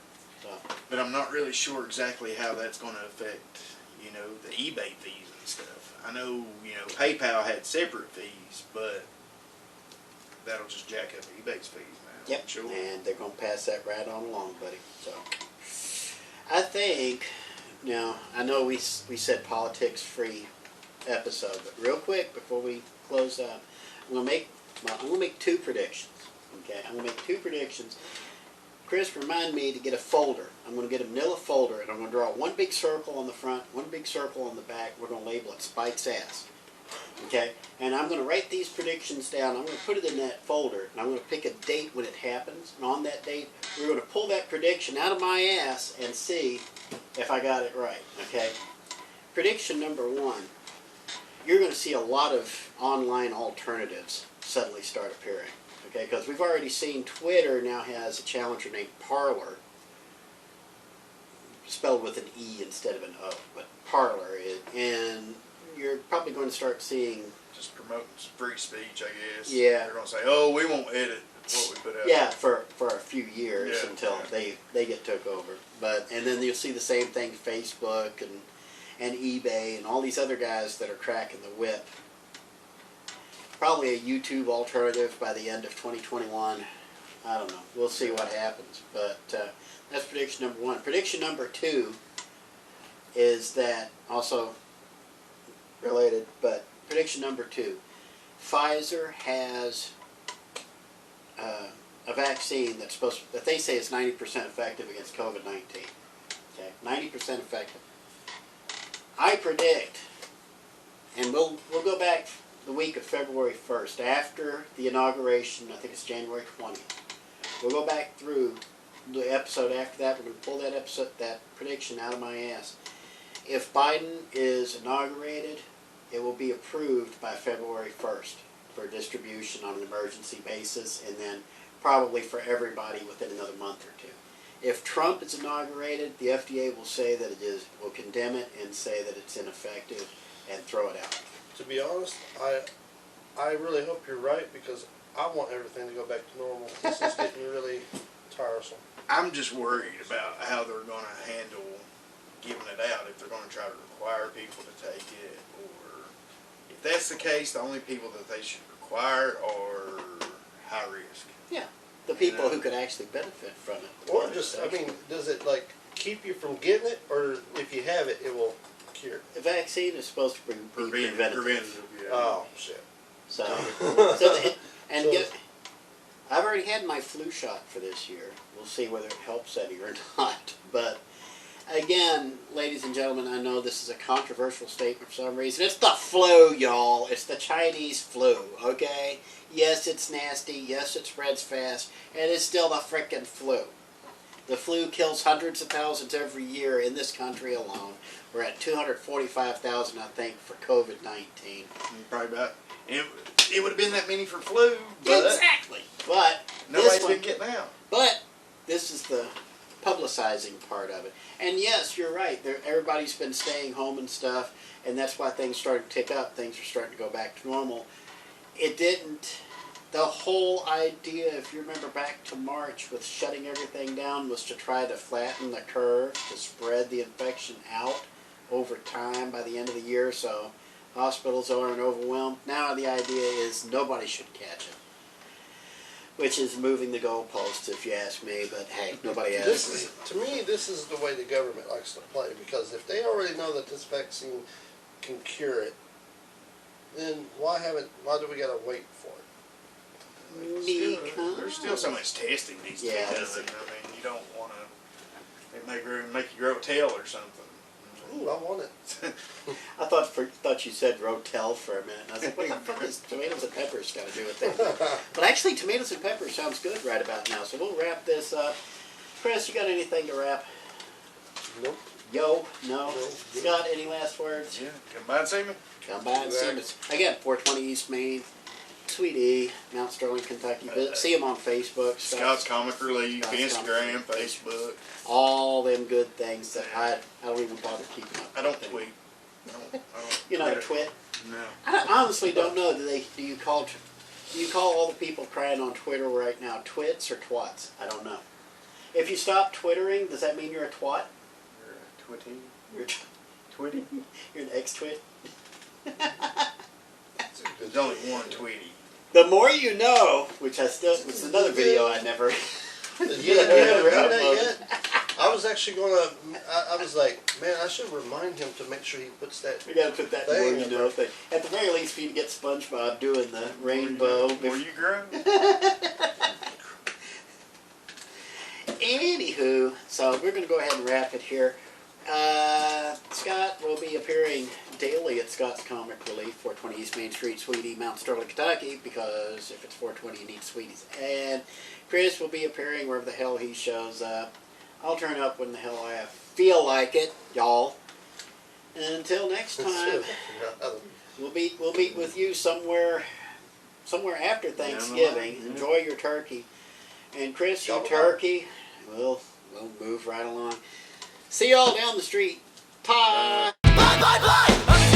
So. But I'm not really sure exactly how that's going to affect, you know, the eBay fees and stuff. I know, you know, PayPal had separate fees, but that'll just jack up eBay's fees now. Yep, Sure. and they're going to pass that right on along, buddy. So, I think, now, I know we said politics-free episode, but real quick before we close out, I'm going to make two predictions. Okay, I'm going to make two predictions. Chris, remind me to get a folder. I'm going to get a manila folder, and I'm going to draw one big circle on the front, one big circle on the back. We're going to label it Spike's ass. Okay? And I'm going to write these predictions down. I'm going to put it in that folder, and I'm going to pick a date when it happens. And on that date, we're going to pull that prediction out of my ass and see if I got it right. Okay? Prediction number one. You're going to see a lot of online alternatives suddenly start appearing. Okay, because we've already seen Twitter now has a challenger named Parler, spelled with an E instead of an O, but Parler, and you're probably going to start seeing. Just promoting some free speech, I guess. Yeah. They're going to say, oh, we won't edit what we put out. Yeah, for a few years Yeah, until yeah. they get took over. And then you'll see the same thing Facebook and eBay and all these other guys that are cracking the whip. Probably a YouTube alternative by the end of 2021. I don't know. We'll see what happens. But that's prediction number one. Prediction number two is that, also related, but prediction number two. Pfizer has a vaccine that they say is 90% effective against COVID-19. Okay, 90% effective. I predict, and we'll go back the week of February 1st, after the inauguration. I think it's January 20th. We'll go back through the episode after that. We're going to pull that prediction out of my ass. If Biden is inaugurated, it will be approved by February 1st for distribution on an emergency basis, and then probably for everybody within another month or two. If Trump is inaugurated, the FDA will say that will condemn it and say that it's ineffective and throw it out. To be honest, I really hope you're right, because I want everything to go back to normal. This is getting really tiresome. I'm just worried about how they're going to handle giving it out, if they're going to try to require people to take it, or if that's the case, the only people that they should require are high risk. Yeah, the people who could actually benefit from it. Or just, I mean, does it like keep you from getting it, or if you have it, it will cure? The vaccine is supposed to be preventative. Yeah. Oh, shit. So, So- I've already had my flu shot for this year. We'll see whether it helps any or not. But again, ladies and gentlemen, I know this is a controversial statement for some reason. It's the flu, y'all. It's the Chinese flu, okay? Yes, it's nasty. Yes, it spreads fast. And it's still the frickin' flu. The flu kills hundreds of thousands every year in this country alone. We're at 245,000, I think, for COVID-19. Probably about. It would have been that many for flu, but Exactly. But nobody's this one, been getting out. But this is the publicizing part of it. And yes, you're right. Everybody's been staying home and stuff, and that's why things started to tick up. Things are starting to go back to normal. It didn't. The whole idea, if you remember back to March, with shutting everything down, was to try to flatten the curve, to spread the infection out over time by the end of the year, so hospitals aren't overwhelmed. Now the idea is nobody should catch it, which is moving the goalposts, if you ask me. But hey, nobody asked me. To me, this is the way the government likes to play, because if they already know that this vaccine can cure it, then why do we gotta wait for it? There's still so much testing needs to be done. I mean, you don't want to. It may make you grow a tail or something. Ooh, I want it. I thought you said Rotel for a minute. And I was like, what the fuck is tomatoes and peppers got to do with that? But actually, tomatoes and peppers sounds good right about now. So we'll wrap this up. Chris, you got anything to wrap? Nope. Yo, no. Nope. Scott, any last words? Yeah, come by and see me. Come by and see us. Again, 420 East Main, Sweet E, Mount Sterling, Kentucky. See him on Facebook. Scott's Comic Relief, Scott's Instagram, Comic Relief. Facebook. All them good things that I don't even bother keeping up. I don't tweet. You know, twit. No. I honestly don't know. Do you call all the people crying on Twitter right now twits or twats? I don't know. If you stop twittering, does that mean you're a twat? You're a twitty. You're twitty. You're an ex-twit. There's only one Tweety. The more you know, which was another video I never. You haven't read that yet? I was actually gonna. I was like, man, I should remind him to make sure he puts that. We gotta put that thing more you know thing. At the very least, we need to get SpongeBob doing the rainbow. Before you grow. Anywho, so we're gonna go ahead and wrap it here. Scott will be appearing daily at Scott's Comic Relief, 420 East Main Street, Sweetie, Mount Sterling, Kentucky, because if it's 420, you need Sweeties. And Chris will be appearing wherever the hell he shows up. I'll turn up when the hell I feel like it, y'all. And until next time, we'll meet with you somewhere after Thanksgiving. Enjoy your turkey. And Chris, you turkey, we'll move right along. See y'all down the street. Bye. Bye, bye, bye!